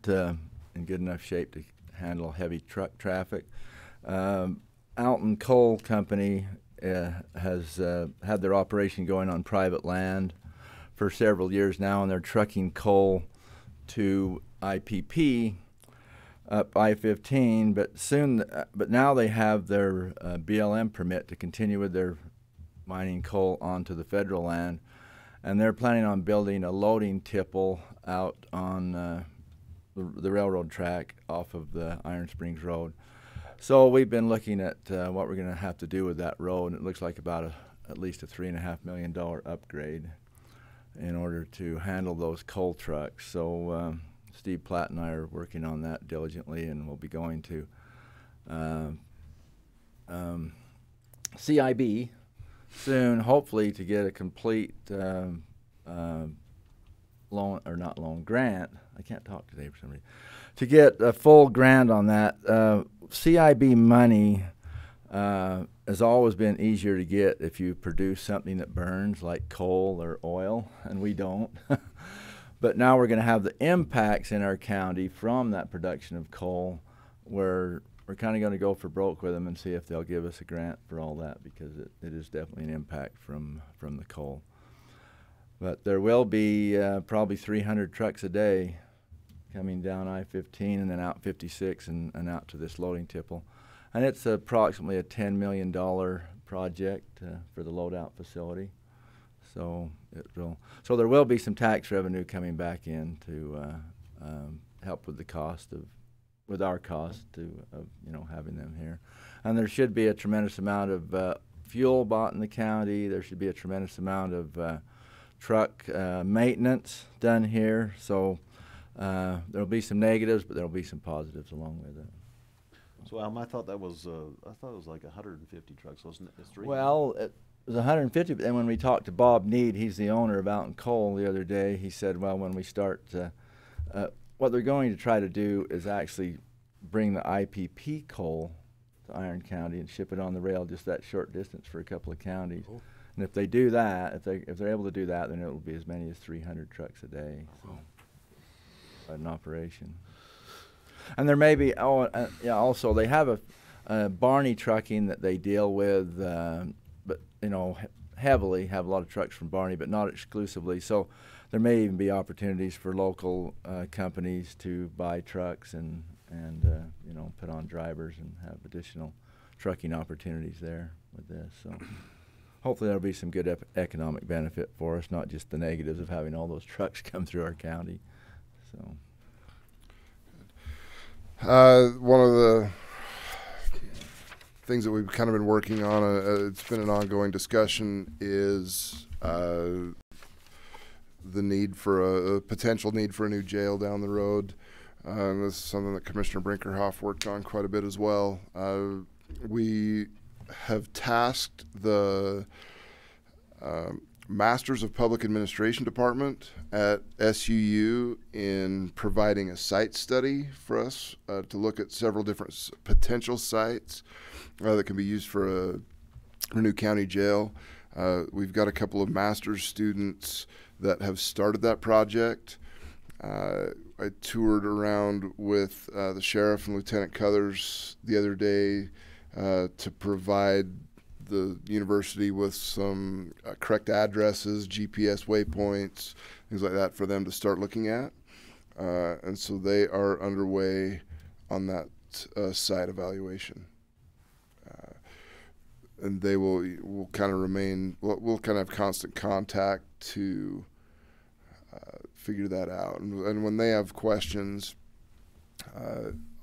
S5: in good enough shape to handle heavy truck traffic. Alton Coal Company has had their operation going on private land for several years now, and they're trucking coal to IPP up I-15, but now they have their BLM permit to continue with their mining coal onto the federal land, and they're planning on building a loading tipple out on the railroad track off of the Iron Springs Road. So we've been looking at what we're going to have to do with that road, and it looks like about at least a $3.5 million upgrade in order to handle those coal trucks. So Steve Platt and I are working on that diligently, and we'll be going to CIB soon, hopefully, to get a complete grant. I can't talk today for some reason. To get a full grant on that. CIB money has always been easier to get if you produce something that burns, like coal or oil, and we don't. But now we're going to have the impacts in our county from that production of coal, where we're kind of going to go for broke with them and see if they'll give us a grant for all that, because it is definitely an impact from the coal. But there will be probably 300 trucks a day coming down I-15 and then out 56 and out to this loading tipple. And it's approximately a $10 million project for the loadout facility. So there will be some tax revenue coming back in to help with the cost with our cost of having them here. And there should be a tremendous amount of fuel bought in the county. There should be a tremendous amount of truck maintenance done here. So there'll be some negatives, but there'll be some positives along with it.
S3: So I thought it was like 150 trucks, wasn't it?
S5: Well, it was 150, but then when we talked to Bob Need, he's the owner of Alton Coal, the other day, he said, well, when we start, what they're going to try to do is actually bring the IPP coal to Iron County and ship it on the rail just that short distance for a couple of counties. Cool. And if they do that, if they're able to do that, then it will be as many as 300 trucks a day. So, an operation. And there may be, also they have a Barney Trucking that they deal with, but heavily have a lot of trucks from Barney, but not exclusively. So there may even be opportunities for local companies to buy trucks and put on drivers and have additional trucking opportunities there with this. So hopefully there'll be some good economic benefit for us, not just the negatives of having all those trucks come through our county. So.
S1: One of the things that we've kind of been working on, it's been an ongoing discussion, is the need for a potential need for a new jail down the road. And this is something that Commissioner Brinkerhoff worked on quite a bit as well. We have tasked the Masters of Public Administration Department at SUU in providing a site study for us to look at several different potential sites that can be used for a new county jail. We've got a couple of master's students that have started that project. I toured around with the sheriff and Lieutenant Cuthers the other day to provide the university with some correct addresses, GPS waypoints, things like that for them to start looking at. And so they are underway on that site evaluation. and they will kind of remain. We'll kind of have constant contact to figure that out. And when they have questions,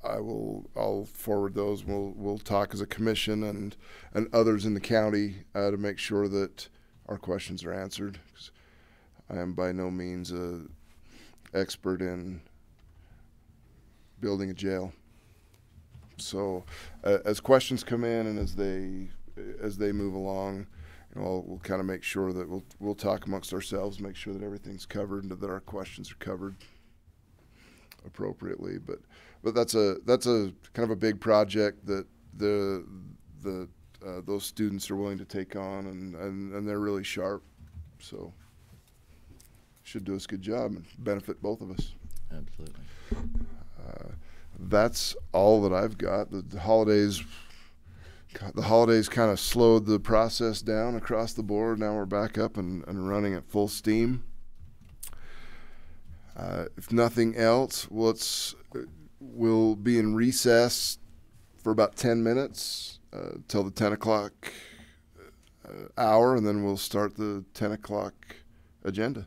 S1: I'll forward those. We'll talk as a commission and others in the county to make sure that our questions are answered. 'Cause I am by no means a expert in building a jail. So as questions come in and as they move along, you know, we'll kind of make sure that we'll talk amongst ourselves, make sure that everything's covered and that our questions are covered appropriately. But that's a kind of a big project that those students are willing to take on, and they're really sharp. So should do us a good job and benefit both of us.
S5: Absolutely.
S1: That's all that I've got. The holidays kind of slowed the process down across the board. Now we're back up and running at full steam. If nothing else, we'll be in recess for about 10 minutes till the 10 o'clock hour, and then we'll start the 10 o'clock agenda.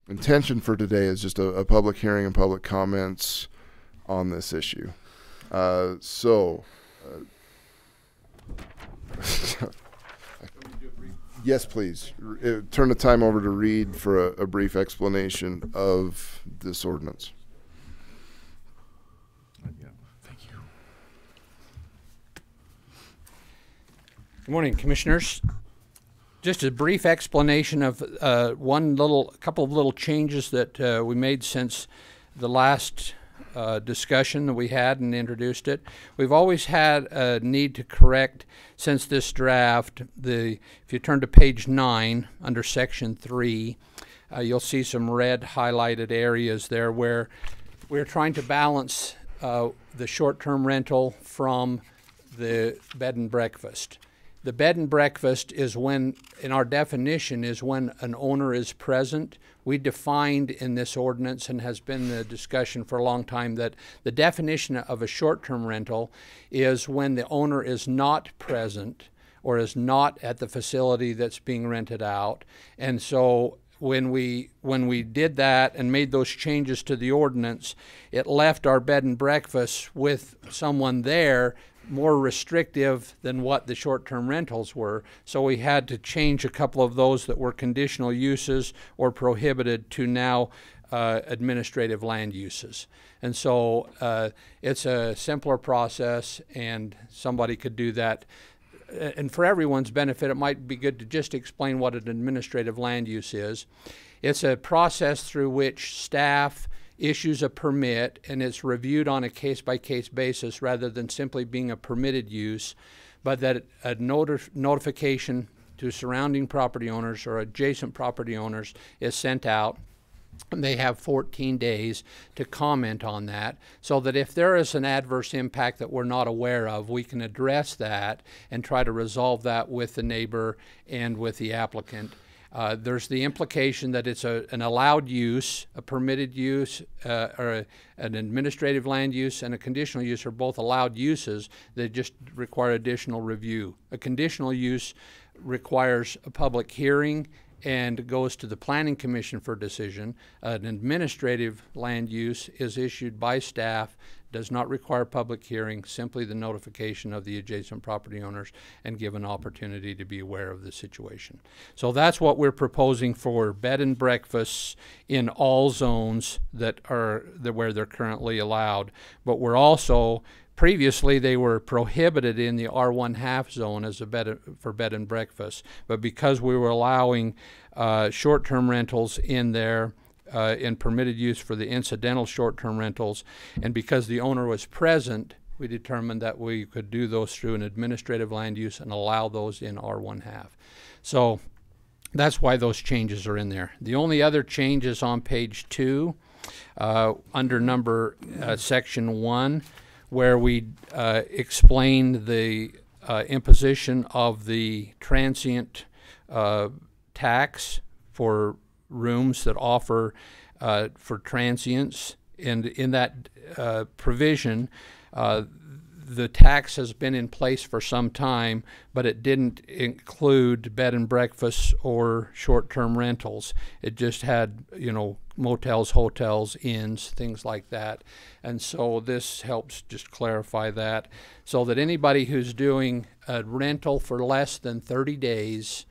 S1: intention for today is just a public hearing and public comments on this issue. Yes, please. Turn the time over to Reed for a brief explanation of this ordinance.
S2: Thank you.
S9: Good morning, Commissioners. Just a brief explanation of couple of little changes that we made since the last discussion that we had and introduced it. We've always had a need to correct, since this draft, if you turn to page 9 under section 3, you'll see some red highlighted areas there where we're trying to balance the short-term rental from the bed and breakfast. The bed and breakfast is when, in our definition, is when an owner is present. We defined in this ordinance, and has been the discussion for a long time, that the definition of a short-term rental is when the owner is not present or is not at the facility that's being rented out. And so when we did that and made those changes to the ordinance, it left our bed and breakfast with someone there more restrictive than what the short-term rentals were. So we had to change a couple of those that were conditional uses or prohibited to now administrative land uses. And so it's a simpler process, and somebody could do that. And for everyone's benefit, it might be good to just explain what an administrative land use is. It's a process through which staff issues a permit, and it's reviewed on a case-by-case basis rather than simply being a permitted use, but that a notification to surrounding property owners or adjacent property owners is sent out, and they have 14 days to comment on that, so that if there is an adverse impact that we're not aware of, we can address that and try to resolve that with the neighbor and with the applicant. There's the implication that it's an allowed use, a permitted use, or an administrative land use, and a conditional use are both allowed uses. They just require additional review. A conditional use requires a public hearing and goes to the Planning Commission for decision. An administrative land use is issued by staff, does not require public hearing, simply the notification of the adjacent property owners and give an opportunity to be aware of the situation. So that's what we're proposing for bed and breakfasts in all zones that are where they're currently allowed. But we're also, previously they were prohibited in the R1/2 zone as for bed and breakfast, but because we were allowing short-term rentals in there, in permitted use for the incidental short-term rentals, and because the owner was present, we determined that we could do those through an administrative land use and allow those in R1/2. So that's why those changes are in there. The only other change is on page 2, under section 1, where we explained the imposition of the transient tax for rooms that offer for transients. And in that provision, the tax has been in place for some time, but it didn't include bed and breakfasts or short-term rentals. It just had, motels, hotels, inns, things like that. And so this helps just clarify that, so that anybody who's doing a rental for less than 30 days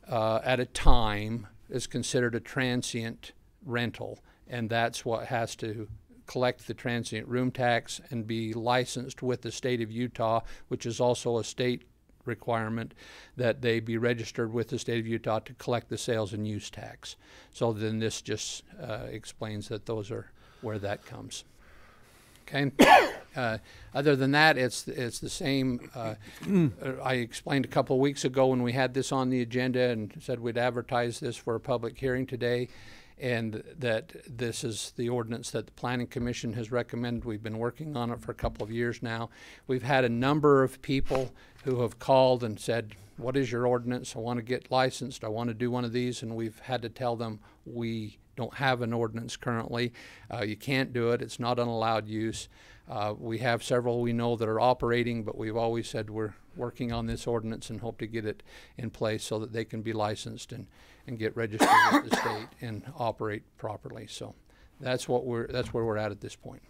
S9: at a time is considered a transient rental, and that's what has to collect the transient room tax and be licensed with the state of Utah, which is also a state requirement that they be registered with the state of Utah to collect the sales and use tax. So then this just explains that those are where that comes. Okay. Other than that, it's the same. I explained a couple of weeks ago when we had this on the agenda and said we'd advertise this for a public hearing today, and that this is the ordinance that the Planning Commission has recommended. We've been working on it for a couple of years now. We've had a number of people who have called and said, what is your ordinance? I want to get licensed. I want to do one of these. And we've had to tell them we don't have an ordinance currently. You can't do it. It's not an allowed use. We have several we know that are operating, but we've always said we're working on this ordinance and hope to get it in place so that they can be licensed and get registered with the state and operate properly. So that's where we're at this point.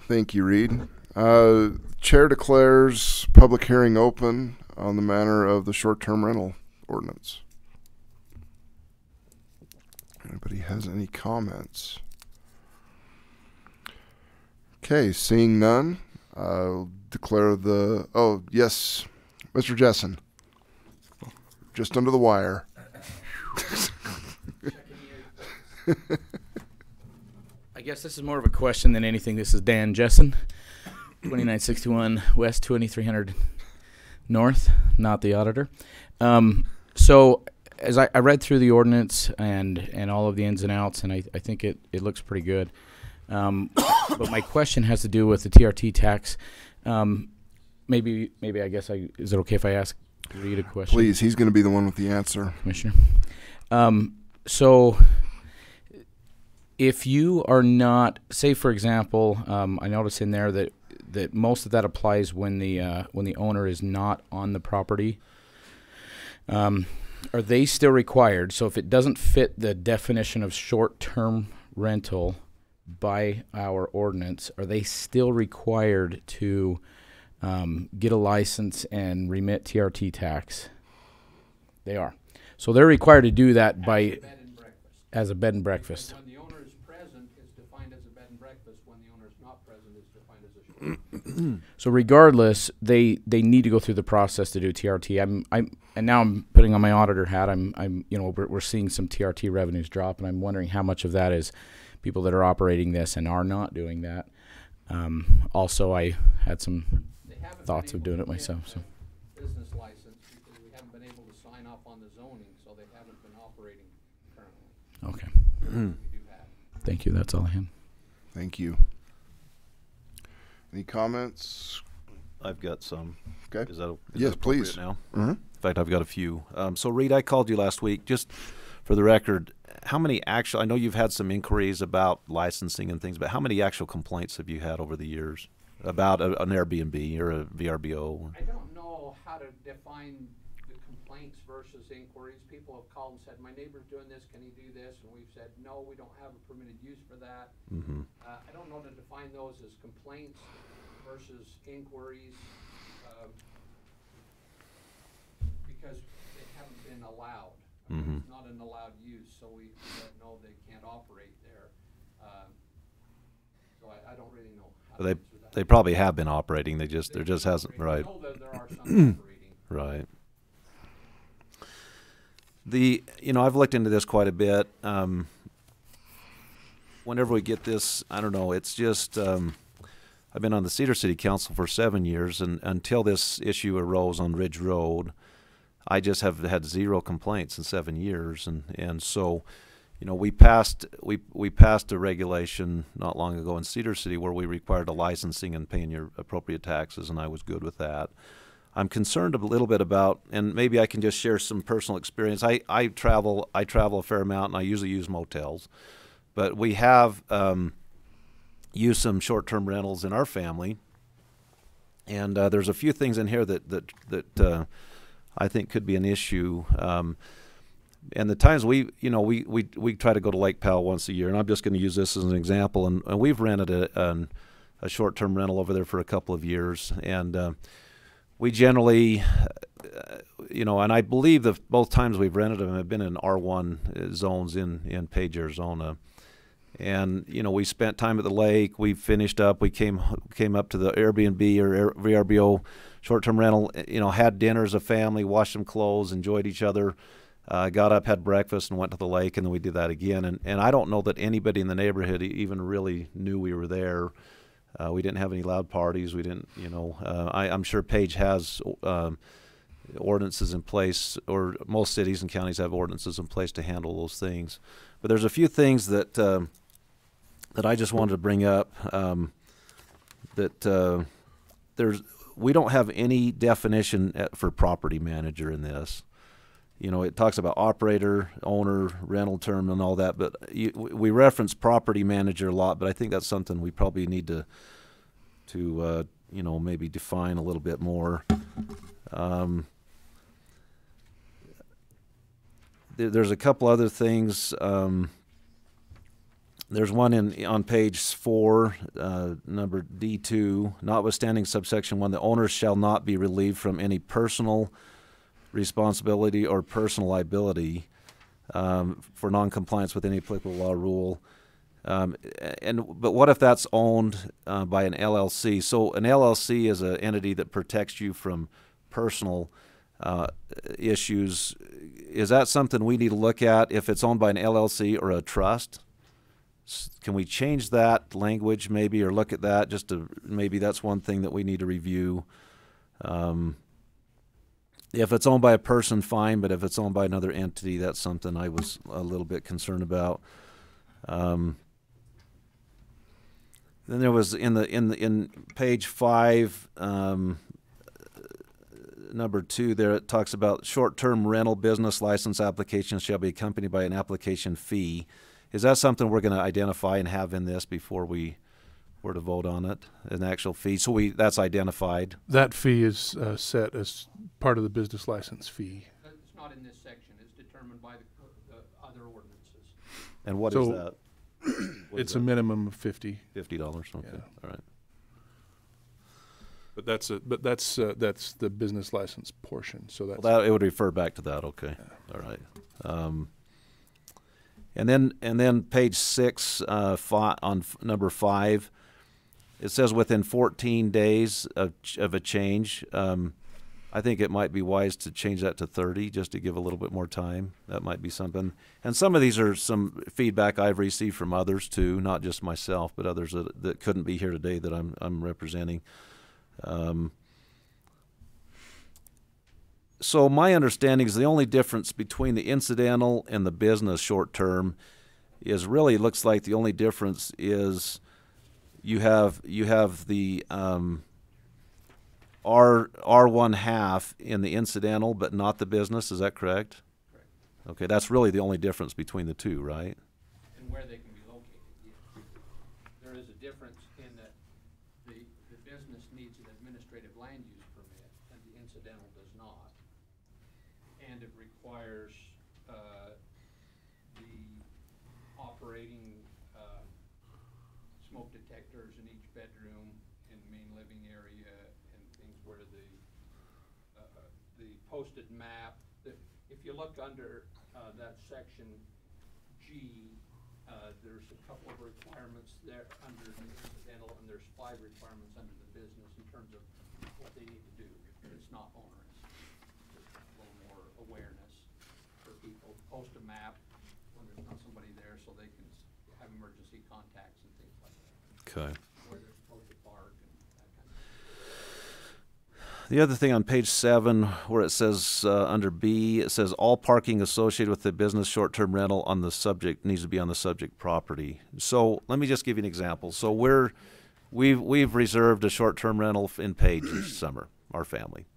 S1: Thank you, Reed. Chair declares public hearing open on the matter of the short-term rental ordinance. Anybody has any comments? Okay, seeing none, I'll declare the, oh, yes, Mr. Jessen. Just under the wire.
S10: I guess this is more of a question than anything. This is Dan Jessen, 2961 West 2300 North, not the auditor. So as I read through the ordinance and all of the ins and outs, and I think it looks pretty good. But my question has to do with the TRT tax. Maybe I guess is it okay if I ask Reed a question?
S1: Please, he's going to be the one with the answer.
S10: Commissioner. So if you are not, say for example, I notice in there that most of that applies when the owner is not on the property. Are they still required? So if it doesn't fit the definition of short-term rental by our ordinance, are they still required to get a license and remit TRT tax? They are. So they're required to do that as a bed and breakfast.
S9: When the owner is present, it's defined as a bed and breakfast. When the owner is not present, it's defined as a short.
S10: So regardless, they need to go through the process to do TRT. And now I'm putting on my auditor hat. We're seeing some TRT revenues drop, and I'm wondering how much of that is people that are operating this and are not doing that. Also, I had some thoughts of doing it myself. So
S9: Business license because we haven't been able to sign off on the zoning, so they haven't been operating currently.
S10: okay,
S9: We do have.
S10: thank you. That's all I have.
S1: Thank you. Any comments?
S3: I've got some.
S1: Okay.
S3: Is that
S1: Yes,
S3: appropriate
S1: please.
S3: now?
S1: Mm-hmm.
S3: In fact, I've got a few. So, Reed, I called you last week. Just for the record, how many actual, I know you've had some inquiries about licensing and things, but how many actual complaints have you had over the years about an Airbnb or a VRBO?
S9: I don't know how to define the complaints versus inquiries. People have called and said, my neighbor's doing this, can he do this? And we've said, no, we don't have a permitted use for that.
S3: Mm-hmm.
S9: I don't know to define those as complaints versus inquiries because they haven't been allowed.
S3: Mm-hmm.
S9: It's not an allowed use, so we said, no, they can't operate there. So I don't really know how to answer that.
S3: They probably have been operating. There just hasn't, right?
S9: I know that there are some operating.
S3: Right. I've looked into this quite a bit. Whenever we get this, I don't know, it's just, I've been on the Cedar City Council for 7 years, and until this issue arose on Ridge Road, I just have had 0 complaints in 7 years, and so, we passed a regulation not long ago in Cedar City where we required a licensing and paying your appropriate taxes, and I was good with that. I'm concerned a little bit about, and maybe I can just share some personal experience. I travel a fair amount, and I usually use motels, but we have used some short-term rentals in our family, and there's a few things in here that I think could be an issue. And the times we try to go to Lake Powell once a year, and I'm just going to use this as an example, and we've rented a short-term rental over there for a couple of years, and we generally, and I believe that both times we've rented them have been in R1 zones in Page, Arizona. And, we spent time at the lake. We finished up. We came up to the Airbnb or VRBO short-term rental, had dinner as a family, washed some clothes, enjoyed each other, got up, had breakfast, and went to the lake, and then we did that again. And I don't know that anybody in the neighborhood even really knew we were there. We didn't have any loud parties. We didn't, I'm sure Page has ordinances in place, or most cities and counties have ordinances in place to handle those things. But there's a few things that I just wanted to bring up. There's we don't have any definition for property manager in this. You know, it talks about operator, owner, rental term, and all that, but we reference property manager a lot, but I think that's something we probably need to you know, maybe define a little bit more. There's a couple other things. There's one on page 4, number D2. Notwithstanding subsection 1, the owner shall not be relieved from any personal responsibility or personal liability for noncompliance with any applicable law or rule. But what if that's owned by an LLC? So an LLC is an entity that protects you from personal issues. Is that something we need to look at if it's owned by an LLC or a trust? Can we change that language maybe, or look at that just to, maybe that's one thing that we need to review. If it's owned by a person, fine, but if it's owned by another entity, that's something I was a little bit concerned about. Then there was in page 5, number 2 there, it talks about short-term rental business license applications shall be accompanied by an application fee. Is that something we're going to identify and have in this before we were to vote on it, an actual fee? So that's identified.
S2: That fee is set as part of the business license fee.
S9: It's not in this section. It's determined by the other ordinances.
S3: And what is
S2: So
S3: that? What
S2: it's
S3: is
S2: a
S3: that?
S2: minimum of $50.
S3: $50. Okay,
S2: Yeah.
S3: all right.
S2: But that's the business license portion. So that's
S3: Well, it would refer back to that. Okay, all right. And then page 6, on number 5, it says within 14 days of a change. I think it might be wise to change that to 30 just to give a little bit more time. That might be something. And some of these are some feedback I've received from others too, not just myself, but others that couldn't be here today that I'm representing. So my understanding is the only difference between the incidental and the business short term is really, looks like the only difference is you have the R1/2 in the incidental but not the business. Is that correct?
S9: Correct.
S3: Okay, that's really the only difference between the two, right?
S9: And where they can be located, yes. There is a difference in that the business needs an administrative land use permit and the incidental does not. And it requires the operating smoke detectors in each bedroom and main living area and things where the posted map. If you look under that section G, there's a couple of requirements there under the incidental, and there's 5 requirements under the business in terms of what they need to do. It's not onerous. Just a little more awareness for people. Post a map when there's not somebody there so they can have emergency contacts and things like that.
S3: Okay.
S9: Where they're supposed to park and that kind of thing.
S3: The other thing on page 7, where it says under B, it says all parking associated with the business short-term rental on the subject needs to be on the subject property. So let me just give you an example. So we've reserved a short-term rental in Page this summer, our family,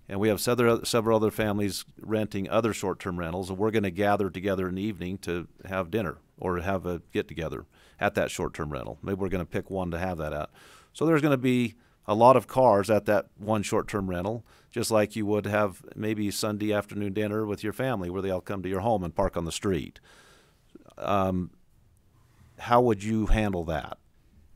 S3: and we have several other families renting other short-term rentals, and we're going to gather together in the evening to have dinner or have a get-together at that short-term rental. Maybe we're going to pick one to have that at. So there's going to be a lot of cars at that one short-term rental, just like you would have maybe Sunday afternoon dinner with your family where they all come to your home and park on the street. How would you handle that?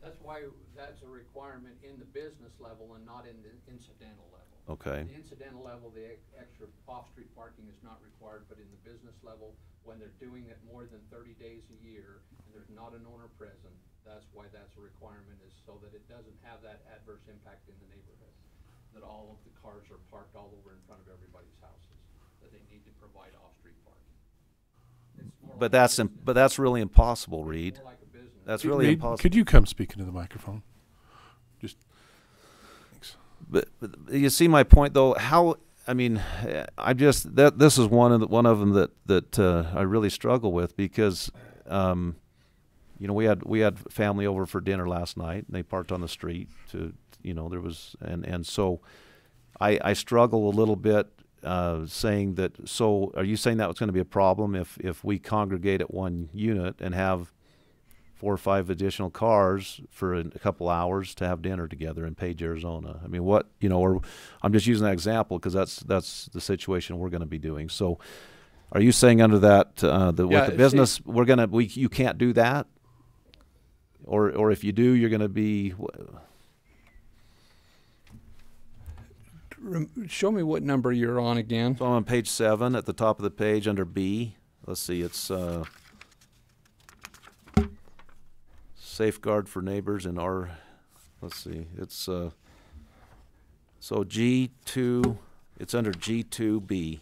S9: That's why that's a requirement in the business level and not in the incidental level.
S3: Okay.
S9: The incidental level, the extra off-street parking is not required, but in the business level, when they're doing it more than 30 days a year and there's not an owner present, that's why that's a requirement, is so that it doesn't have that adverse impact in the neighborhood, that all of the cars are parked all over in front of everybody's houses, that they need to provide off-street parking. It's more
S3: But
S9: like a
S3: that's
S9: business.
S3: but that's really impossible, Reed.
S9: More like a business.
S3: That's really
S2: Reed,
S3: impossible.
S2: could you come speak into the microphone? Just thanks.
S3: But you see my point, though. How? I mean, I just this is one of them that I really struggle with, because we had family over for dinner last night, and they parked on the street there was, and so I struggle a little bit saying that. So are you saying that was going to be a problem if we congregate at one unit and have 4 or 5 additional cars for a couple hours to have dinner together in Page, Arizona? I mean, or I'm just using that example because that's the situation we're going to be doing. So are you saying under that with the business you can't do that? Or if you do, you're going to be.
S9: Show me what number you're on again.
S3: So I'm on page 7 at the top of the page under B. Let's see, it's safeguard for neighbors in our. Let's see, it's so G2. It's under G2B.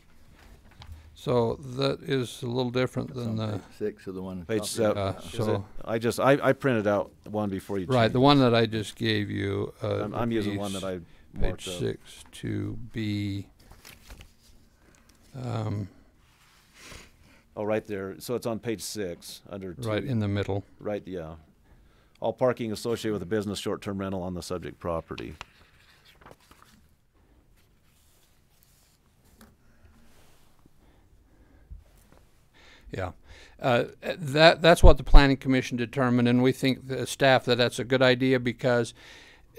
S9: So that is a little different than the.
S5: Page 6 of the one.
S3: Page 7.
S9: So
S3: I printed out one before you.
S9: Right, the one that I just gave you.
S3: I'm using one that I marked
S9: page
S3: up.
S9: 6 to B.
S3: Oh, right there. So it's on page 6 under.
S9: Right in the middle.
S3: Right, yeah. All parking associated with a business short-term rental on the subject property.
S9: Yeah, that's what the Planning Commission determined, and we think, the staff, that that's a good idea because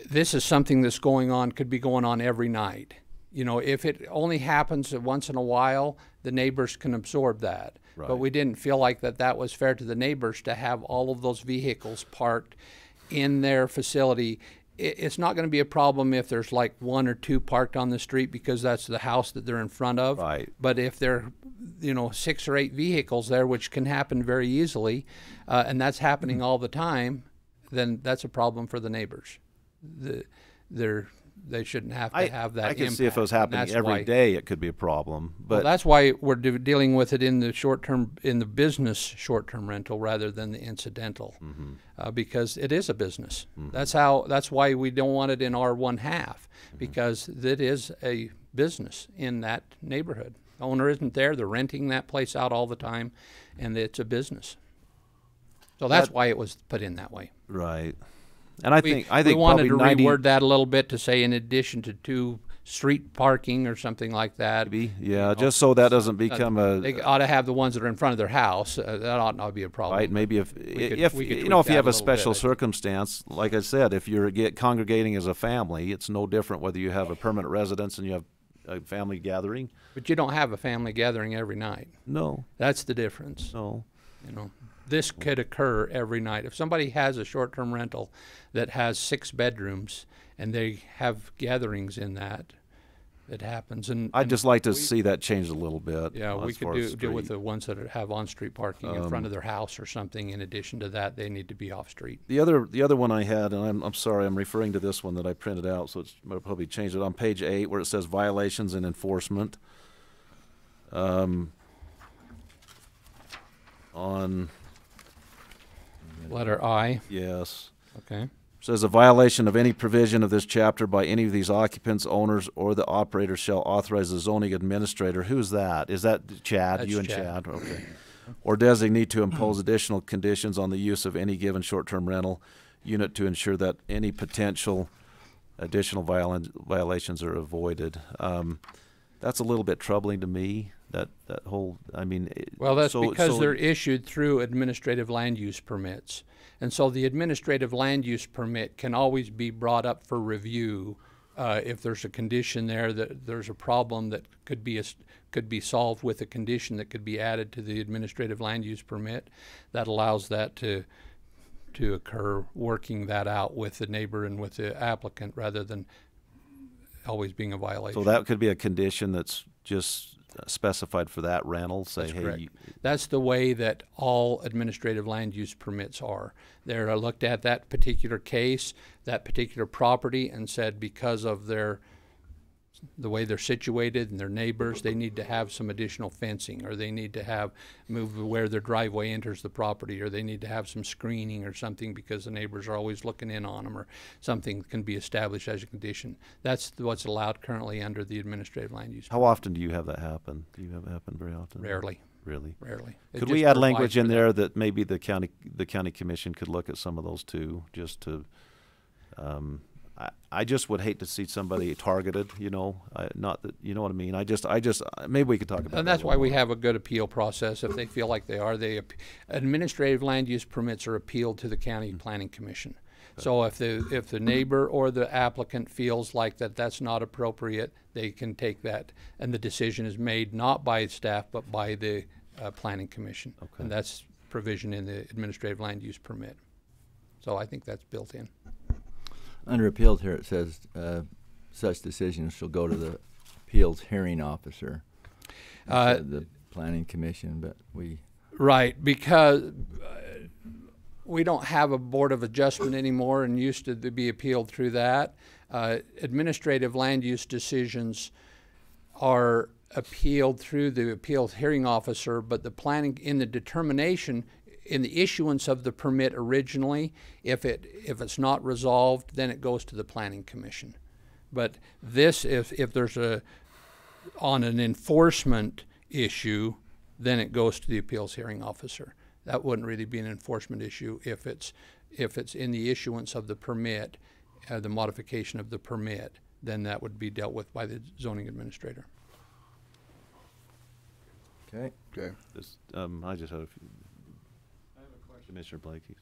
S9: this is something that's could be going on every night. If it only happens once in a while, the neighbors can absorb that.
S3: Right.
S9: But we didn't feel like that was fair to the neighbors to have all of those vehicles parked in their facility. It's not going to be a problem if there's like 1 or 2 parked on the street because that's the house that they're in front of.
S3: Right.
S9: But if there are 6 or 8 vehicles there, which can happen very easily, and that's happening all the time, then that's a problem for the neighbors. They shouldn't have to have that.
S3: I can
S9: impact.
S3: see if it was happening every day, it could be a problem. But
S9: that's why we're dealing with it in the business short-term rental rather than the incidental, because it is a business. That's why we don't want it in our 1/2, because it is a business in that neighborhood. The owner isn't there; they're renting that place out all the time, and it's a business. So that's why it was put in that way.
S3: Right. And I think
S9: we wanted to
S3: probably
S9: reword that a little bit to say in addition to 2 street parking or something like that.
S3: Yeah, just so that doesn't become
S9: They ought to have the ones that are in front of their house. That ought not be a problem.
S3: Right. Maybe if
S9: we could
S3: you have
S9: tweak
S3: a special
S9: bit.
S3: circumstance, like I said, if you're congregating as a family, it's no different whether you have a permanent residence and you have a family gathering.
S9: But you don't have a family gathering every night.
S3: No.
S9: That's the difference.
S3: No.
S9: This could occur every night. If somebody has a short-term rental that has 6 bedrooms and they have gatherings in that, it happens. And
S3: I'd just like to see that change a little bit.
S9: Yeah, we
S3: as
S9: could
S3: far as
S9: deal with
S3: street.
S9: the ones that have on-street parking in front of their house or something. In addition to that, they need to be off-street.
S3: The other one I had, and I'm sorry, I'm referring to this one that I printed out, so I'll probably change it on page 8 where it says violations and enforcement. On
S9: Letter I.
S3: yes.
S9: Okay.
S3: Says a violation of any provision of this chapter by any of these occupants, owners, or the operator shall authorize the zoning administrator. Who's that? Is that Chad?
S9: That's
S3: You and
S9: Chad.
S3: Chad? Okay. Or designate to impose additional conditions on the use of any given short-term rental unit to ensure that any potential additional violations are avoided. That's a little bit troubling to me. That whole, I mean.
S9: Well, that's because they're issued through administrative land use permits. And so the administrative land use permit can always be brought up for review if there's a condition there that there's a problem that could be solved with a condition that could be added to the administrative land use permit. That allows that to occur, working that out with the neighbor and with the applicant rather than always being a violation.
S3: So that could be a condition that's just specified for that rental. Say,
S9: That's
S3: hey,
S9: correct. That's the way that all administrative land use permits are. They're looked at that particular case, that particular property, and said because of the way they're situated and their neighbors, they need to have some additional fencing, or they need to move where their driveway enters the property, or they need to have some screening or something because the neighbors are always looking in on them, or something can be established as a condition. That's what's allowed currently under the administrative land use.
S3: how often do you have that happen? Do you have it happen very often?
S9: Rarely.
S3: really.
S9: Rarely. It
S3: Could
S9: just
S3: we add
S9: provides
S3: language in
S9: for
S3: there that maybe the county commission could look at some of those too, just to, I just would hate to see somebody targeted, you know, not that, you know what I mean? I just, maybe we could talk about
S9: And
S3: that
S9: that's
S3: a
S9: why
S3: little
S9: we
S3: more.
S9: have a good appeal process. If they feel like they are, administrative land use permits are appealed to the county planning commission. So if the neighbor or the applicant feels like that's not appropriate, they can take that, and the decision is made not by staff but by the planning commission.
S3: Okay.
S9: And that's provision in the administrative land use permit. So I think that's built in.
S5: Under appeals here, it says such decisions shall go to the appeals hearing officer. Instead of the planning commission, but we.
S9: Right, because we don't have a board of adjustment anymore, and used to be appealed through that. Administrative land use decisions are appealed through the appeals hearing officer, but the planning, in the determination, in the issuance of the permit originally, if it's not resolved, then it goes to the planning commission. But this, if there's on an enforcement issue, then it goes to the appeals hearing officer. That wouldn't really be an enforcement issue if it's in the issuance of the permit, the modification of the permit, then that would be dealt with by the zoning administrator.
S5: Okay.
S1: Okay.
S3: I just had a few. Commissioner Blakey.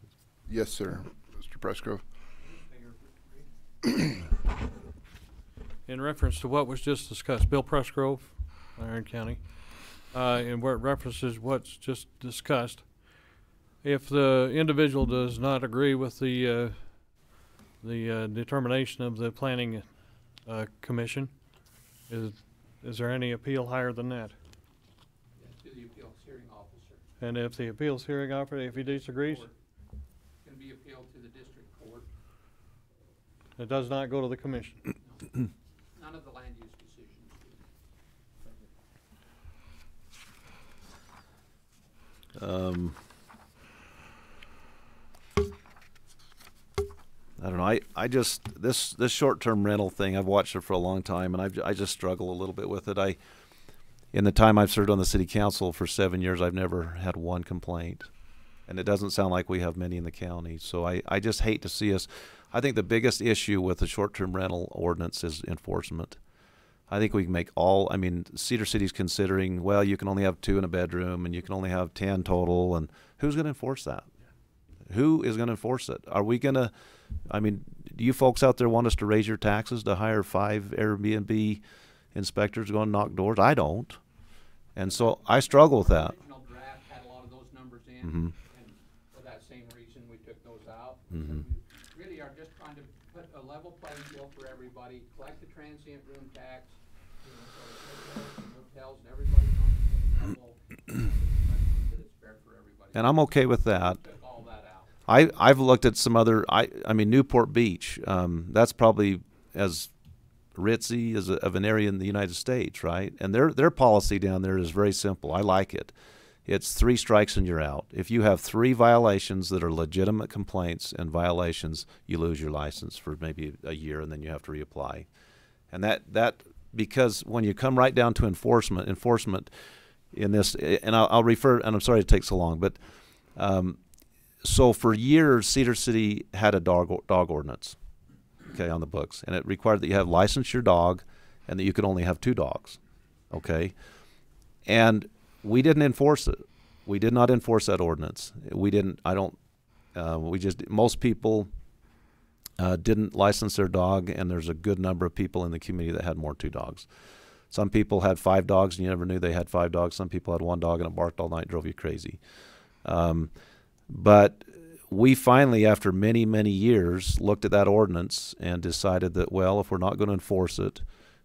S1: Yes, sir. Mr. Presgrove.
S4: In reference to what was just discussed, Bill Presgrove, Iron County, and where it references what's just discussed, if the individual does not agree with the determination of the planning commission, is there any appeal higher than that?
S9: To the appeals hearing officer.
S4: And if the appeals hearing officer, if he disagrees,
S9: Can be appealed to the district court.
S4: it does not go to the commission.
S9: None of the land use decisions do.
S3: I don't know. I just this short-term rental thing, I've watched it for a long time, and I just struggle a little bit with it. In the time I've served on the city council for 7 years, I've never had one complaint, and it doesn't sound like we have many in the county. So I just hate to see us. I think the biggest issue with the short-term rental ordinance is enforcement. I think we can make Cedar City's considering, well, you can only have 2 in a bedroom, and you can only have 10 total, and who's going to enforce that? Who is going to enforce it? Are we going to, do you folks out there want us to raise your taxes to hire 5 Airbnb inspectors to go and knock doors? I don't. And so I struggle with that.
S9: The original draft had a lot of those numbers in,
S3: Mm-hmm.
S9: and for that same reason, we took those out.
S3: Mm-hmm.
S9: We really are just trying to put a level playing field for everybody, collect the transient room tax, so hotels and everybody's on the same level, that it's fair for everybody.
S3: And I'm okay with that.
S9: Took all that out.
S3: I've looked at some other, Newport Beach, that's probably as ritzy of an area in the United States, right? And their policy down there is very simple. I like it. It's 3 strikes and you're out. If you have 3 violations that are legitimate complaints and violations, you lose your license for maybe a year, and then you have to reapply. And that because when you come right down to enforcement in this, and I'll refer, and I'm sorry it takes so long, but so for years, Cedar City had a dog ordinance, okay, on the books, and it required that you have licensed your dog, and that you could only have 2 dogs, okay, and we didn't enforce it. We did not enforce that ordinance. We didn't. Most people didn't license their dog, and there's a good number of people in the community that had more than 2 dogs. Some people had 5 dogs, and you never knew they had 5 dogs. Some people had 1 dog, and it barked all night, drove you crazy. But we finally, after many, many years, looked at that ordinance and decided that, well, if we're not going to enforce it,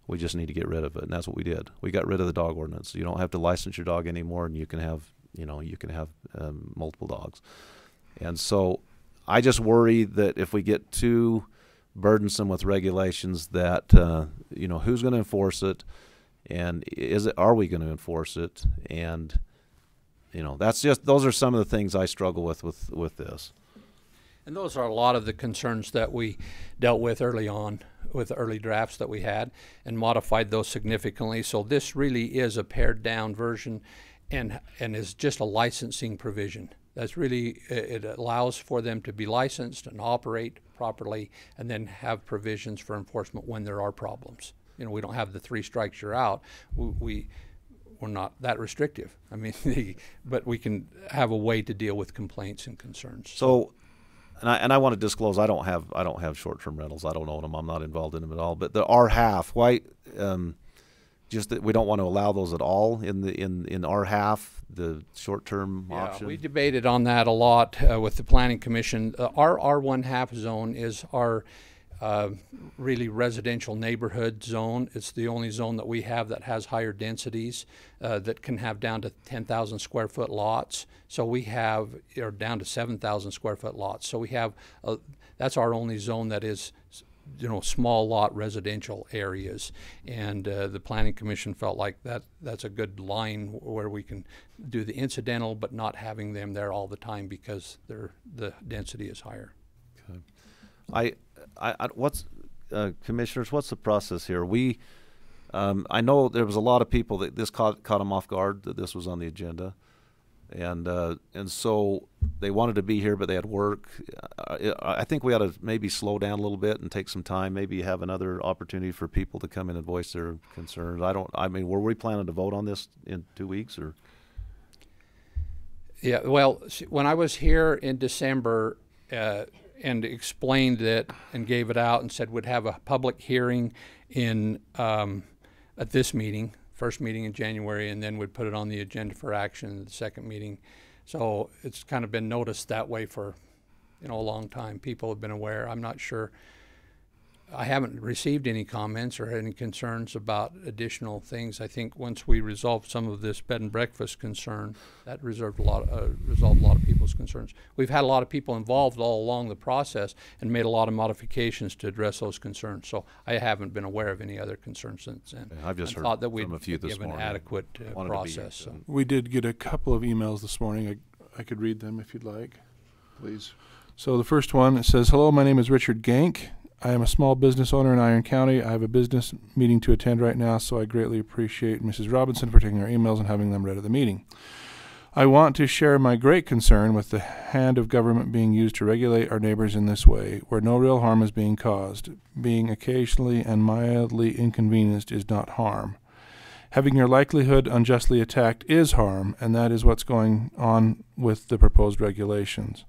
S3: we just need to get rid of it. And that's what we did. We got rid of the dog ordinance. You don't have to license your dog anymore, and you can have multiple dogs. And so I just worry that if we get too burdensome with regulations, that who's going to enforce it, and are we going to enforce it? And those are some of the things I struggle with this.
S9: And those are a lot of the concerns that we dealt with early on with the early drafts that we had, and modified those significantly. So this really is a pared down version, and is just a licensing provision. That's really, it allows for them to be licensed and operate properly, and then have provisions for enforcement when there are problems. You know, we don't have the 3 strikes you're out. We're not that restrictive. I mean, but we can have a way to deal with complaints and concerns.
S3: So, and I want to disclose, I don't have short-term rentals. I don't own them. I'm not involved in them at all. But the R-half, why? Just that we don't want to allow those at all in R-half, the short-term option.
S9: We debated on that a lot with the Planning Commission. Our R1/2 zone is our really residential neighborhood zone. It's the only zone that we have that has higher densities that can have down to 10,000 square foot lots. So we have, or down to 7,000 square foot lots. So we have, that's our only zone that is, you know, small lot residential areas. And the Planning Commission felt like that's a good line where we can do the incidental, but not having them there all the time because the density is higher.
S3: Okay. Commissioners, what's the process here? I know there was a lot of people that this caught them off guard that this was on the agenda, and so they wanted to be here, but they had work. I think we ought to maybe slow down a little bit and take some time. Maybe have another opportunity for people to come in and voice their concerns. I mean, were we planning to vote on this in 2 weeks or?
S9: Yeah. Well, when I was here in December. And explained it and gave it out and said we'd have a public hearing in at this meeting, first meeting in January, and then we'd put it on the agenda for action in the second meeting. So it's kind of been noticed that way for, you know, a long time. People have been aware. I'm not sure. I haven't received any comments or any concerns about additional things. I think once we resolved some of this bed and breakfast concern, that resolved a lot of people's concerns. We've had a lot of people involved all along the process and made a lot of modifications to address those concerns. So I haven't been aware of any other concerns since then.
S3: I've just heard
S9: thought that we'd
S3: from a few this
S9: give an
S3: morning.
S9: adequate process. So.
S2: We did get a couple of emails this morning. I could read them if you'd like.
S1: Please.
S2: So the first one, it says, "Hello, my name is Richard Gank. I am a small business owner in Iron County. I have a business meeting to attend right now, so I greatly appreciate Mrs. Robinson for taking our emails and having them read at the meeting. I want to share my great concern with the hand of government being used to regulate our neighbors in this way, where no real harm is being caused. Being occasionally and mildly inconvenienced is not harm. Having your likelihood unjustly attacked is harm, and that is what's going on with the proposed regulations.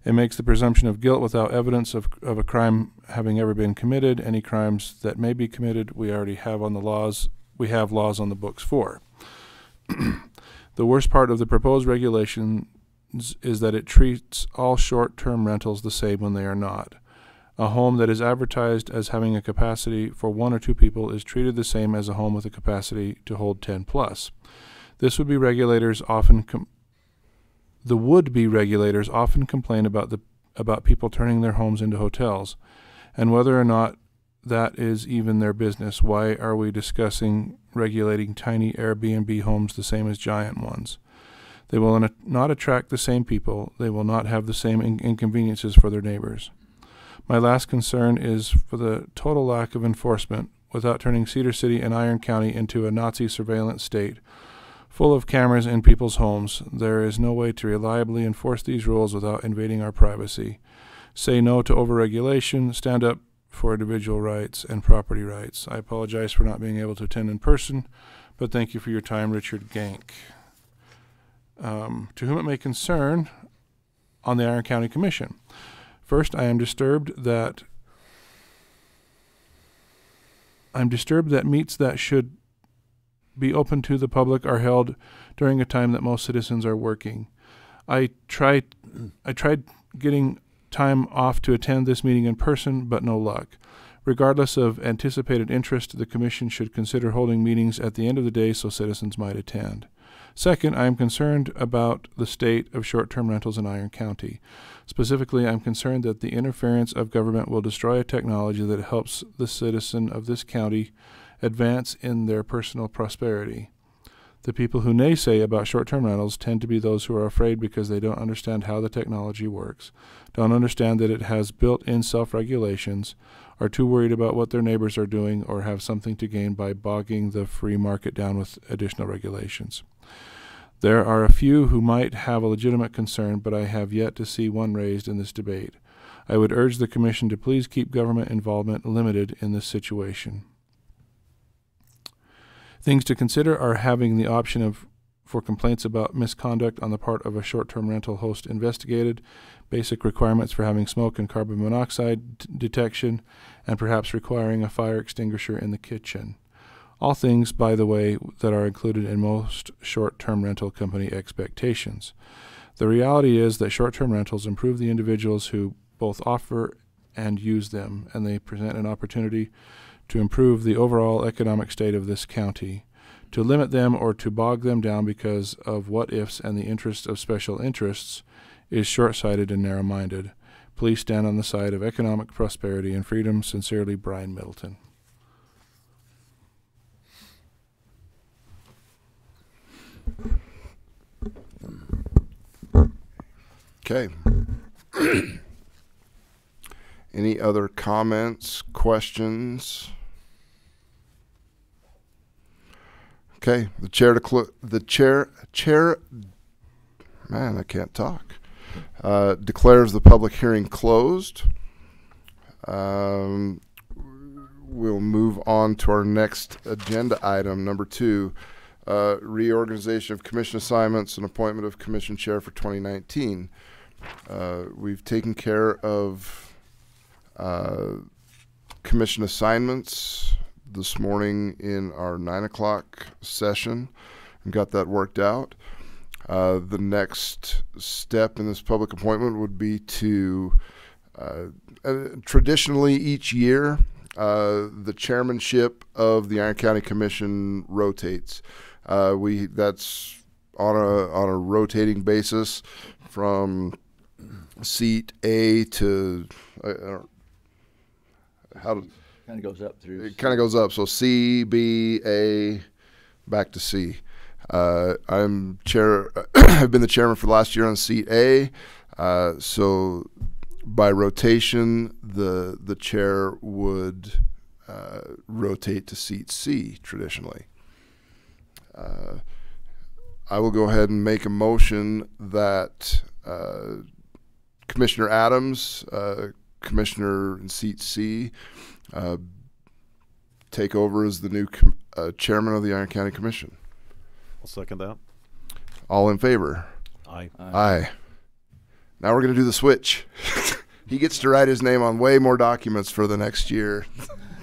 S2: It makes the presumption of guilt without evidence of a crime having ever been committed. Any crimes that may be committed, we already have on the laws. We have laws on the books for. The worst part of the proposed regulations is that it treats all short-term rentals the same when they are not. A home that is advertised as having a capacity for 1 or 2 people is treated the same as a home with a capacity to hold 10 plus. This would be regulators often The would-be regulators often complain about people turning their homes into hotels, and whether or not that is even their business. Why are we discussing regulating tiny Airbnb homes the same as giant ones? They will not attract the same people. They will not have the same inconveniences for their neighbors. My last concern is for the total lack of enforcement without turning Cedar City and Iron County into a Nazi surveillance state full of cameras in people's homes. There is no way to reliably enforce these rules without invading our privacy. Say no to overregulation, stand up for individual rights and property rights. I apologize for not being able to attend in person, but thank you for your time, Richard Gank." To whom it may concern, on the Iron County Commission. First, I am disturbed that meets that should be open to the public are held during a time that most citizens are working. I tried getting time off to attend this meeting in person, but no luck. Regardless of anticipated interest, the Commission should consider holding meetings at the end of the day so citizens might attend. Second, I am concerned about the state of short-term rentals in Iron County. Specifically, I am concerned that the interference of government will destroy a technology that helps the citizen of this county advance in their personal prosperity. The people who naysay about short-term rentals tend to be those who are afraid because they don't understand how the technology works, don't understand that it has built-in self-regulations, are too worried about what their neighbors are doing, or have something to gain by bogging the free market down with additional regulations. There are a few who might have a legitimate concern, but I have yet to see one raised in this debate. I would urge the Commission to please keep government involvement limited in this situation. Things to consider are having the option for complaints about misconduct on the part of a short-term rental host investigated, basic requirements for having smoke and carbon monoxide detection, and perhaps requiring a fire extinguisher in the kitchen. All things, by the way, that are included in most short-term rental company expectations. The reality is that short-term rentals improve the individuals who both offer and use them, and they present an opportunity to improve the overall economic state of this county. To limit them or to bog them down because of what-ifs and the interest of special interests is short-sighted and narrow-minded. Please stand on the side of economic prosperity and freedom. Sincerely, Brian Middleton.
S1: Okay. Any other comments, questions? Okay, the chair, man, I can't talk. Declares the public hearing closed. We'll move on to our next agenda item, number 2, reorganization of commission assignments and appointment of commission chair for 2019. We've taken care of commission assignments this morning in our 9 o'clock session and got that worked out. The next step in this public appointment would be to traditionally each year the chairmanship of the Iron County Commission rotates. That's on a rotating basis from seat A to
S5: Kind of goes up through.
S1: It kind of goes up. So C, B, A, back to C. I'm chair. I've been the chairman for the last year on seat A. So by rotation, the chair would rotate to seat C traditionally. I will go ahead and make a motion that Commissioner Adams, Commissioner in seat C, take over as the new chairman of the Iron County Commission.
S3: I'll second that.
S1: All in favor?
S3: Aye.
S1: Aye. Now we're going to do the switch. He gets to write his name on way more documents for the next year.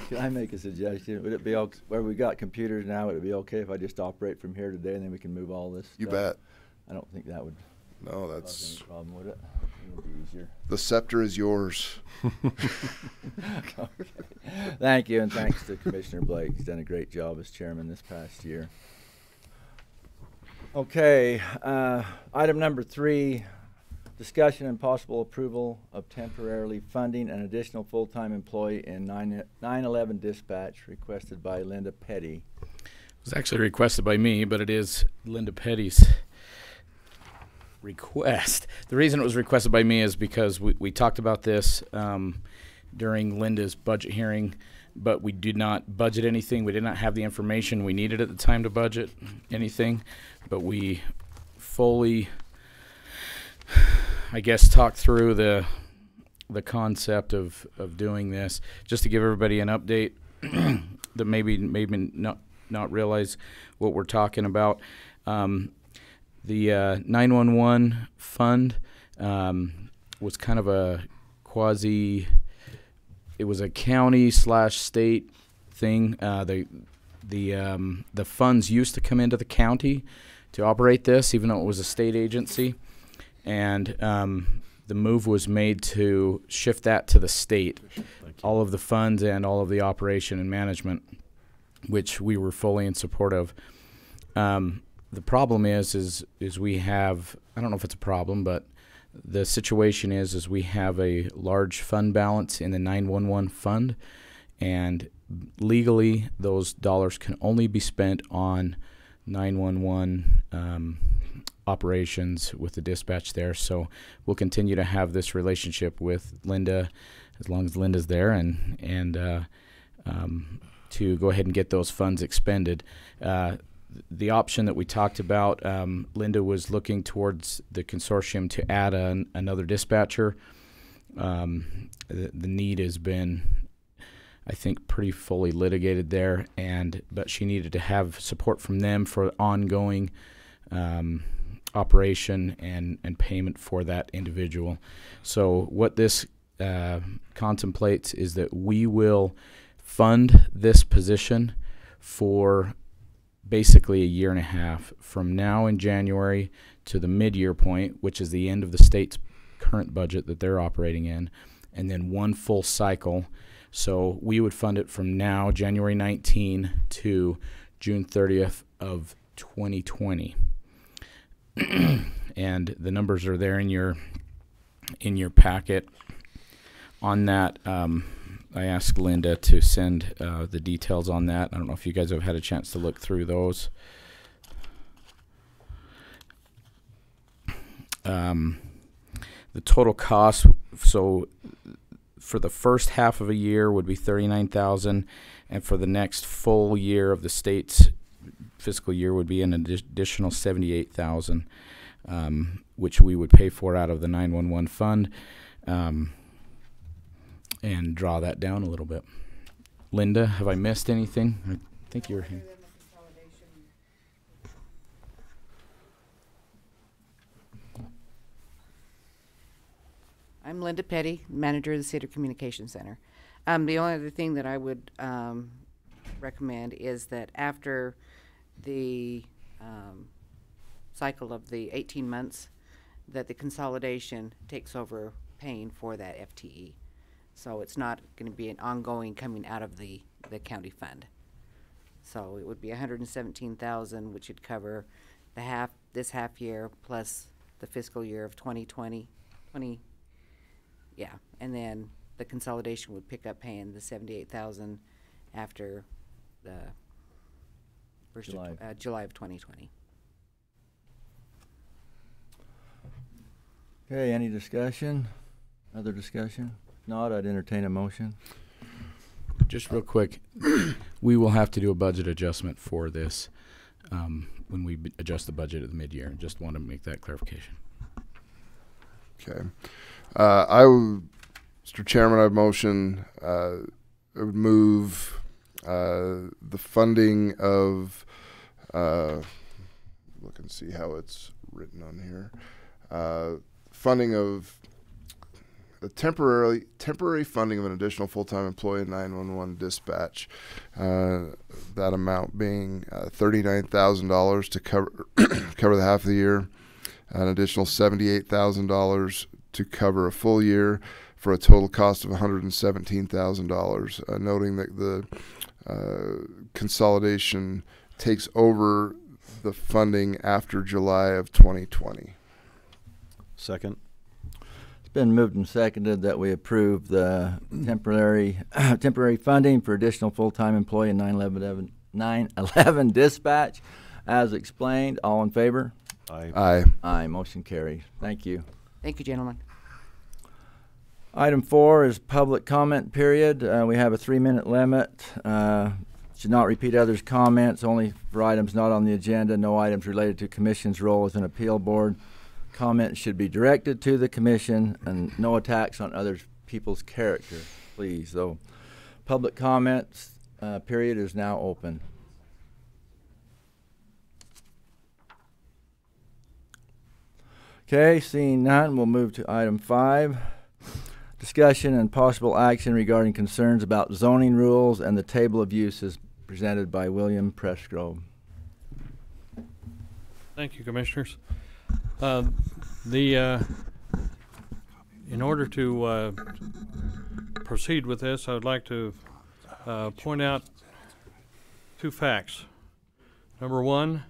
S5: Can I make a suggestion? Would it be where we got computers now? Would it be okay if I just operate from here today and then we can move all this?
S1: You
S5: stuff?
S1: bet.
S5: I don't think that would
S1: No,
S5: cause
S1: that's
S5: any problem, would it? It would be easier.
S1: the scepter is yours.
S5: Thank you, and thanks to Commissioner Blake. He's done a great job as chairman this past year. Okay, item number 3, discussion and possible approval of temporarily funding an additional full-time employee in 911 dispatch requested by Linda Petty.
S10: It was actually requested by me, but it is Linda Petty's request. The reason it was requested by me is because we talked about this during Linda's budget hearing, but we did not budget anything. We did not have the information we needed at the time to budget anything, but we fully, I guess, talked through the concept of doing this. Just to give everybody an update that maybe not realize what we're talking about. The 911 fund was kind of a quasi. It was a county/state thing. The funds used to come into the county to operate this, even though it was a state agency, and the move was made to shift that to the state, all of the funds and all of the operation and management, which we were fully in support of. The problem is we have, I don't know if it's a problem, but the situation is we have a large fund balance in the 911 fund, and legally those dollars can only be spent on 911 operations with the dispatch there. So we'll continue to have this relationship with Linda as long as Linda's there, and to go ahead and get those funds expended. the option that we talked about, Linda was looking towards the consortium to add another dispatcher. The need has been, I think, pretty fully litigated there, but she needed to have support from them for ongoing operation and payment for that individual. So what this contemplates is that we will fund this position for basically a year and a half from now in January to the mid-year point, which is the end of the state's current budget that they're operating in, and then one full cycle. So we would fund it from now, January 19, to June 30th of 2020. And the numbers are there in your packet. On that, I asked Linda to send the details on that. I don't know if you guys have had a chance to look through those. The total cost, so for the first half of a year would be $39,000, and for the next full year of the state's fiscal year would be an additional $78,000, which we would pay for out of the 911 fund, and draw that down a little bit. Linda, have I missed anything? I think you're here.
S11: I'm Linda Petty, manager of the Cedar Communication Center. The only other thing that I would recommend is that after the cycle of the 18 months, that the consolidation takes over paying for that FTE. So it's not going to be an ongoing coming out of the county fund. So it would be $117,000, which would cover this half year plus the fiscal year of 2020. Yeah, and then the consolidation would pick up paying the $78,000 after the first July of 2020.
S5: Okay, any discussion? Other discussion? If not, I'd entertain a motion.
S10: Just real quick, we will have to do a budget adjustment for this when we adjust the budget at the mid-year. Just want to make that clarification.
S1: Okay. Mr. Chairman, I motion I would move the funding of look and see how it's written on here. Funding of the temporary funding of an additional full-time employee in 911 dispatch. That amount being $39,000 to cover cover the half of the year, an additional $78,000 to cover a full year, for a total cost of $117,000. Noting that the consolidation takes over the funding after July of 2020.
S3: Second.
S5: It's been moved and seconded that we approve the temporary funding for additional full-time employee in 911 dispatch as explained. All in favor?
S3: Aye.
S1: Aye.
S5: Aye. Motion carries. Thank you.
S11: Thank you, gentlemen.
S5: Item 4 is public comment period. We have a 3-minute limit. Should not repeat others' comments, only for items not on the agenda. No items related to Commission's role as an appeal board. Comments should be directed to the Commission, and no attacks on other people's character, please. So, public comments period is now open. Okay, seeing none, we'll move to item 5. Discussion and possible action regarding concerns about zoning rules and the table of uses presented by William Presgrove.
S4: Thank you, Commissioners. In order to proceed with this, I would like to point out 2 facts. Number 1,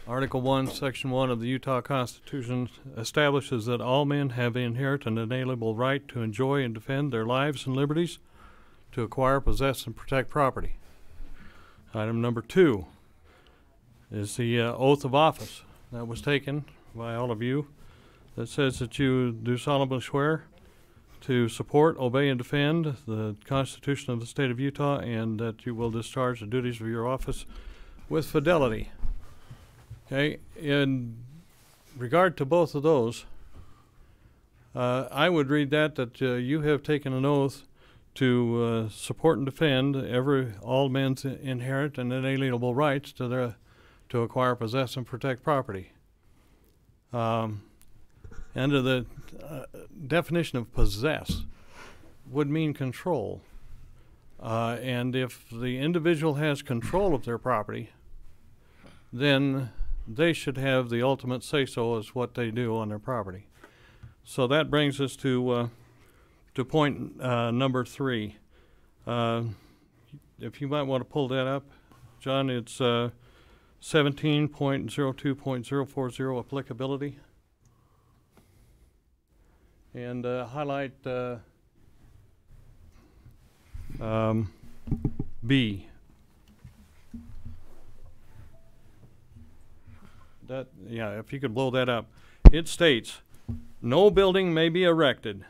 S4: Article 1, Section 1 of the Utah Constitution establishes that all men have inherent and inalienable right to enjoy and defend their lives and liberties, to acquire, possess, and protect property. Item number 2 is the oath of office that was taken by all of you that says that you do solemnly swear to support, obey, and defend the Constitution of the State of Utah, and that you will discharge the duties of your office with fidelity. Okay, in regard to both of those, I would read that you have taken an oath to support and defend all men's inherent and inalienable rights to acquire, possess, and protect property. Under the definition of possess would mean control. And if the individual has control of their property, then they should have the ultimate say-so as what they do on their property. So that brings us to point number 3. If you might want to pull that up, John, it's 17.02.040 applicability. And highlight B. If you could blow that up. It states, no building may be erected,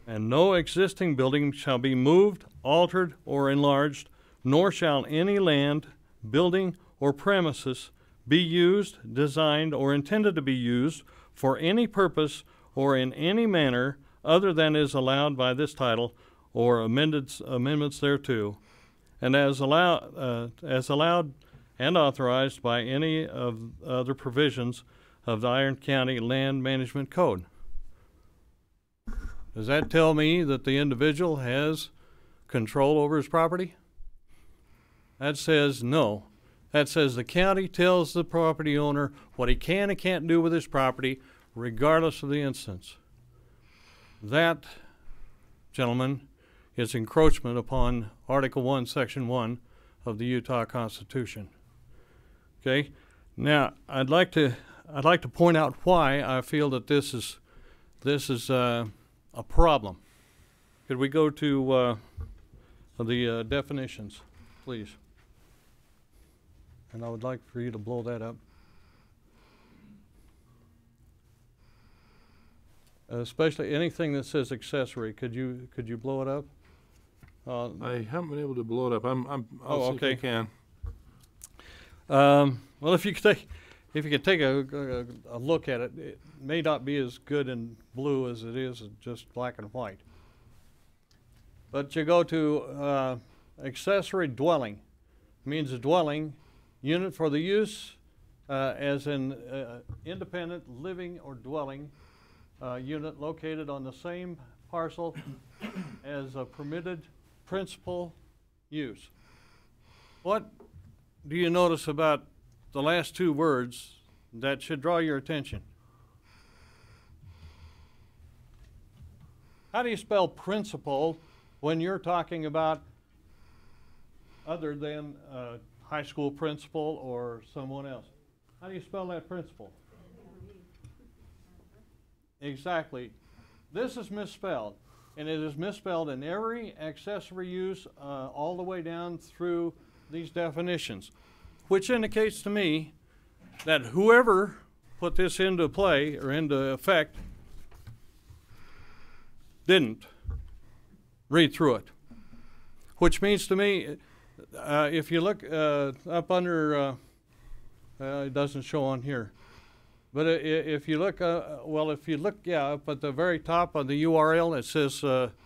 S4: and no existing building shall be moved, altered, or enlarged, nor shall any land, building, or premises be used, designed, or intended to be used for any purpose or in any manner other than is allowed by this title or amendments thereto, and as allowed and authorized by any of other provisions of the Iron County Land Management Code. Does that tell me that the individual has control over his property? That says no. That says the county tells the property owner what he can and can't do with his property, regardless of the instance. That, gentlemen, is encroachment upon Article 1, Section 1 of the Utah Constitution. Okay? Now, I'd like to point out why I feel that this is a problem. Could we go to the definitions, please? And I would like for you to blow that up. Especially anything that says accessory. Could you blow it up?
S2: I haven't been able to blow it up. I'll see
S4: okay.
S2: if I can.
S4: Well, if you could take a look at it, it may not be as good in blue as it is in just black and white. But you go to accessory dwelling. It means a dwelling unit for the use as an independent living or dwelling unit located on the same parcel as a permitted principal use. What do you notice about the last two words that should draw your attention? How do you spell principal when you're talking about other than a high school principal or someone else? How do you spell that principal? Exactly. This is misspelled, and it is misspelled in every accessory use all the way down through these definitions, which indicates to me that whoever put this into play or into effect didn't read through it, which means to me, if you look up under, it doesn't show on here, but if you look, up at the very top of the URL, it says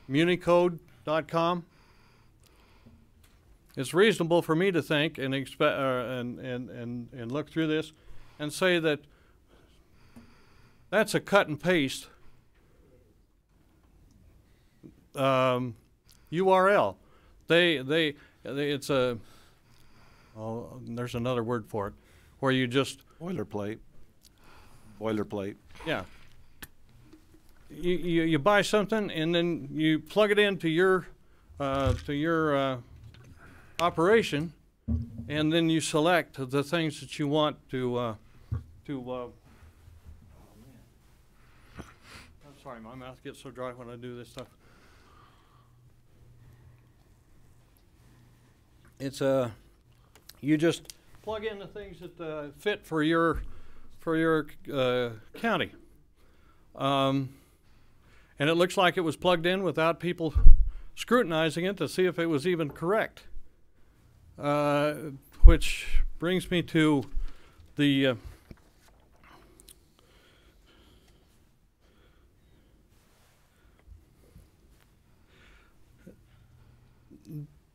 S4: municode.com. It's reasonable for me to think and and look through this and say that that's a cut and paste URL. It's a, there's another word for it, where you just
S3: Boilerplate.
S4: Yeah. You buy something and then you plug it into your operation, and then you select the things that you want to. I'm sorry, my mouth gets so dry when I do this stuff. It's you just plug in the things that fit for your county, and it looks like it was plugged in without people scrutinizing it to see if it was even correct, which brings me to the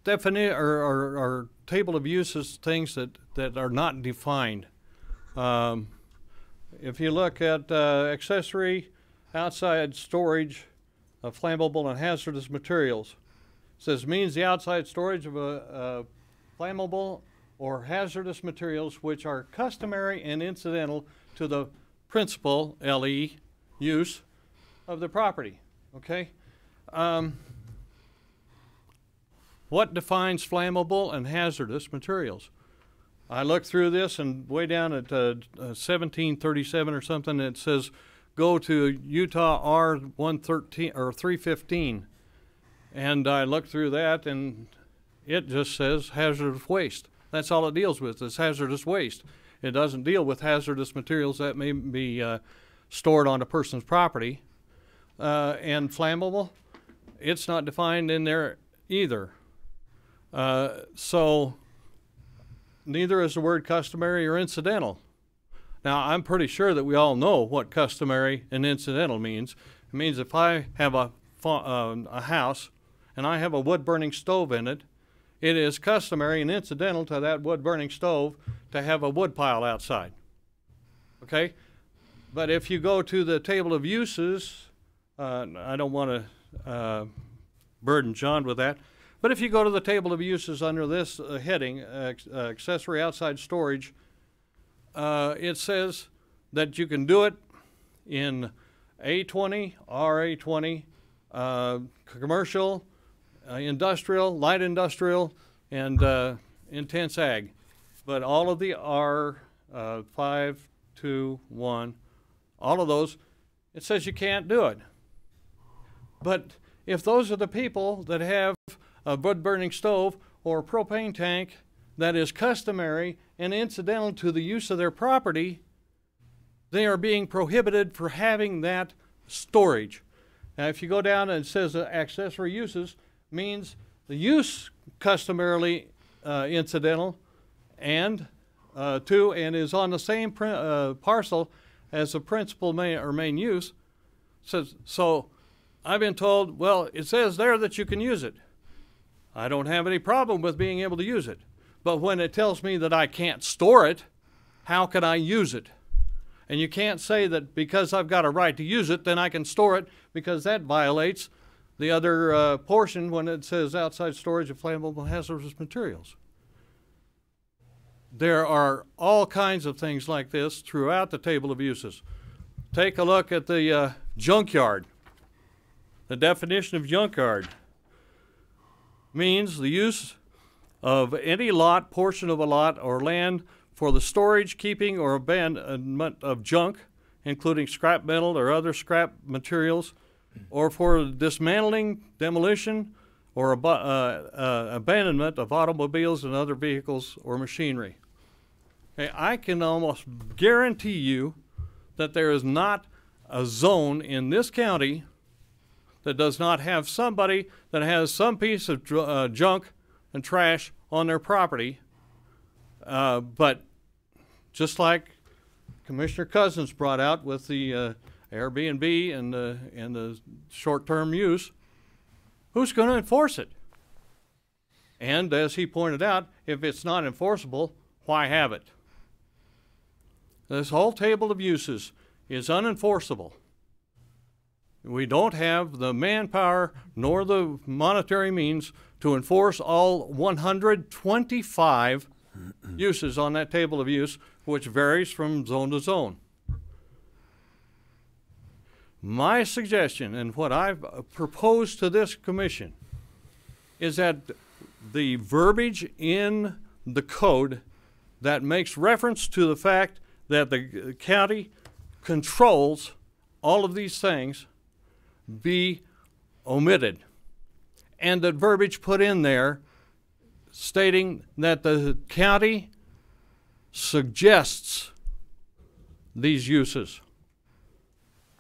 S4: or table of uses, things that are not defined. If you look at accessory outside storage of flammable and hazardous materials, it says means the outside storage of flammable or hazardous materials which are customary and incidental to the principal, LE, use of the property. Okay? What defines flammable and hazardous materials? I looked through this, and way down at 1737 or something, it says go to Utah R113 or 315, and I looked through that, and it just says hazardous waste. That's all it deals with, is hazardous waste. It doesn't deal with hazardous materials that may be stored on a person's property. And flammable, it's not defined in there either. So neither is the word customary or incidental. Now, I'm pretty sure that we all know what customary and incidental means. It means if I have a house and I have a wood-burning stove in it, it is customary and incidental to that wood-burning stove to have a wood pile outside. Okay? But if you go to the table of uses, I don't want to burden John with that, but if you go to the table of uses under this heading, accessory outside storage, it says that you can do it in A20, RA20, commercial, industrial, light industrial, and intense ag. But all of the R, 5, 2, 1, all of those, it says you can't do it. But if those are the people that have a wood-burning stove or a propane tank that is customary and incidental to the use of their property, they are being prohibited for having that storage. Now, if you go down and it says accessory uses, means the use customarily incidental and and is on the same parcel as the principal main use. So I've been told, well, it says there that you can use it. I don't have any problem with being able to use it. But when it tells me that I can't store it, how can I use it? And you can't say that because I've got a right to use it, then I can store it, because that violates the other portion when it says outside storage of flammable hazardous materials. There are all kinds of things like this throughout the table of uses. Take a look at the junkyard. The definition of junkyard means the use of any lot, portion of a lot, or land for the storage, keeping, or abandonment of junk, including scrap metal or other scrap materials, or for dismantling, demolition, or abandonment of automobiles and other vehicles or machinery. Okay, I can almost guarantee you that there is not a zone in this county that does not have somebody that has some piece of junk and trash on their property. But just like Commissioner Cousins brought out with the Airbnb and the short-term use, who's going to enforce it? And as he pointed out, if it's not enforceable, why have it? This whole table of uses is unenforceable. We don't have the manpower nor the monetary means to enforce all 125 uses on that table of use, which varies from zone to zone. My suggestion, and what I've proposed to this commission, is that the verbiage in the code that makes reference to the fact that the county controls all of these things be omitted, and that verbiage put in there stating that the county suggests these uses.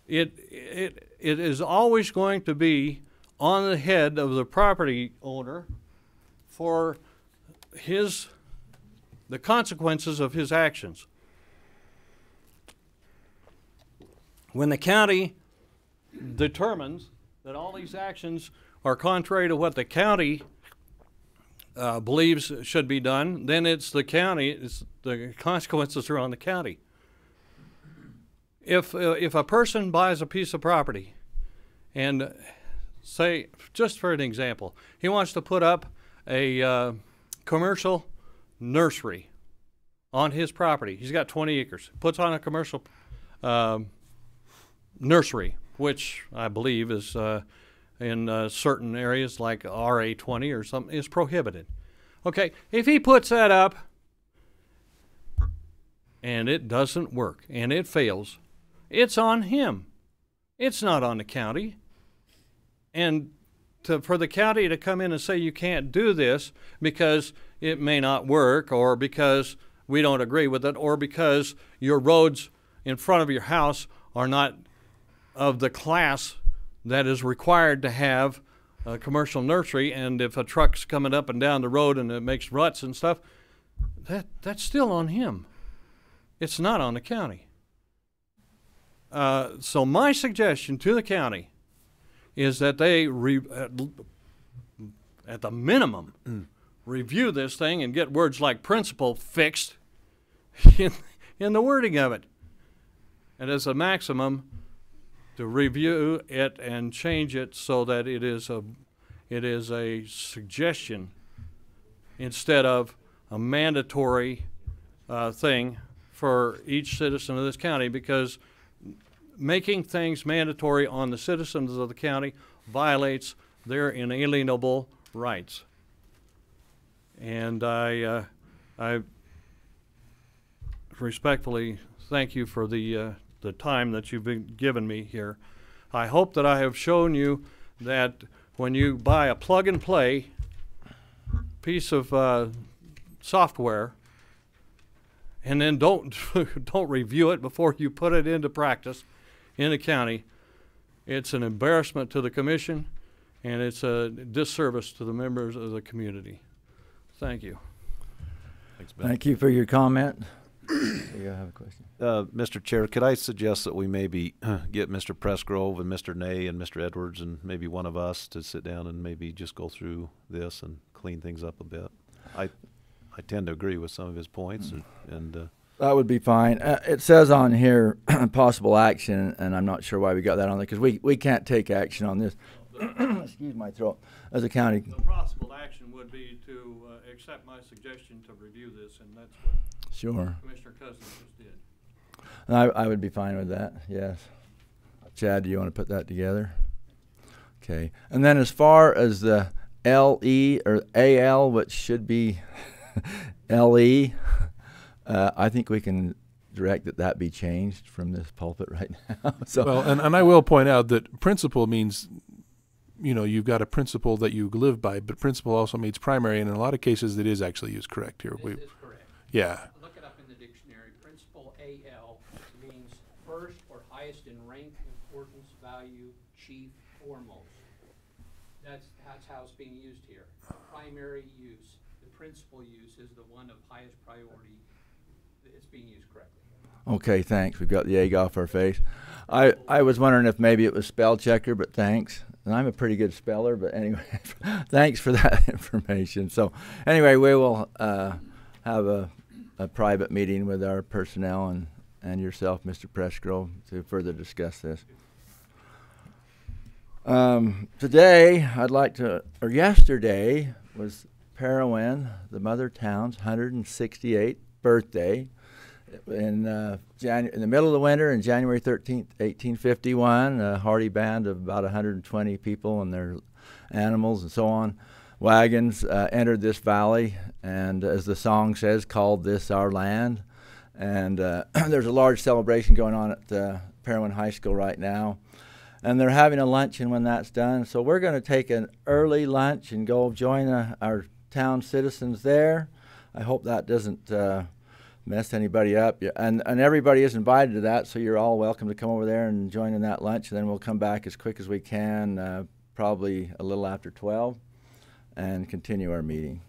S4: It is always going to be on the head of the property owner for his the consequences of his actions. When the county determines that all these actions are contrary to what the county believes should be done, then it's the county, the consequences are on the county. If a person buys a piece of property and say, just for an example, he wants to put up a commercial nursery on his property. He's got 20 acres. Puts on a commercial nursery, which I believe is in certain areas like RA20 or something, is prohibited. Okay, if he puts that up and it doesn't work and it fails, it's on him. It's not on the county. And for the county to come in and say you can't do this because it may not work, or because we don't agree with it, or because your roads in front of your house are not of the class that is required to have a commercial nursery, and if a truck's coming up and down the road and it makes ruts and stuff, that's still on him. It's not on the county. So my suggestion to the county is that they, at the minimum, review this thing and get words like principle fixed in the wording of it. And as a maximum, to review it and change it so that it is a suggestion instead of a mandatory thing for each citizen of this county, because making things mandatory on the citizens of the county violates their inalienable rights. And I respectfully thank you for the time that you've been given me here. I hope that I have shown you that when you buy a plug-and-play piece of software and then don't review it before you put it into practice in the county, it's an embarrassment to the commission, and it's a disservice to the members of the community. Thank you.
S3: Thanks, Ben.
S5: Thank you for your comment. You have a question?
S3: Mr. Chair, could I suggest that we maybe get Mr. Pressgrove and Mr. Ney and Mr. Edwards and maybe one of us to sit down and maybe just go through this and clean things up a bit? I tend to agree with some of his points, and
S5: that would be fine. It says on here possible action, and I'm not sure why we got that on there, because we can't take action on this. Excuse my throat. As a county.
S4: The possible action would be to accept my suggestion to review this, and that's what
S5: Sure.
S4: Commissioner Cousins just did.
S5: And I would be fine with that, yes. Chad, do you want to put that together? Okay. And then as far as the LE or AL, which should be LE, I think we can direct that be changed from this pulpit right now. So
S2: well, and I will point out that principle means, you know, you've got a principle that you live by, but principle also means primary, and in a lot of cases it is actually used correct here.
S9: This is correct.
S2: Yeah.
S9: Look it up in the dictionary. Principle AL means first or highest in rank, importance, value, chief, foremost. That's how it's being used here. Primary use. The principal use is the one of highest priority. It's being used correctly.
S5: okay, thanks. We've got the egg off our face. I was wondering if maybe it was spell checker, but thanks. And I'm a pretty good speller, but anyway, thanks for that information. So anyway, we will have a private meeting with our personnel and yourself, Mr. Pressgrove, to further discuss this. Today, yesterday was Parowan, the mother town's 168th birthday. In the middle of the winter, on January 13th, 1851, a hardy band of about 120 people and their animals and so on, wagons, entered this valley, and as the song says, called this our land. And there's a large celebration going on at Parowan High School right now, and they're having a luncheon when that's done. So we're going to take an early lunch and go join our town citizens there. I hope that doesn't mess anybody up, and everybody is invited to that, so you're all welcome to come over there and join in that lunch, and then we'll come back as quick as we can, probably a little after 12, and continue our meeting.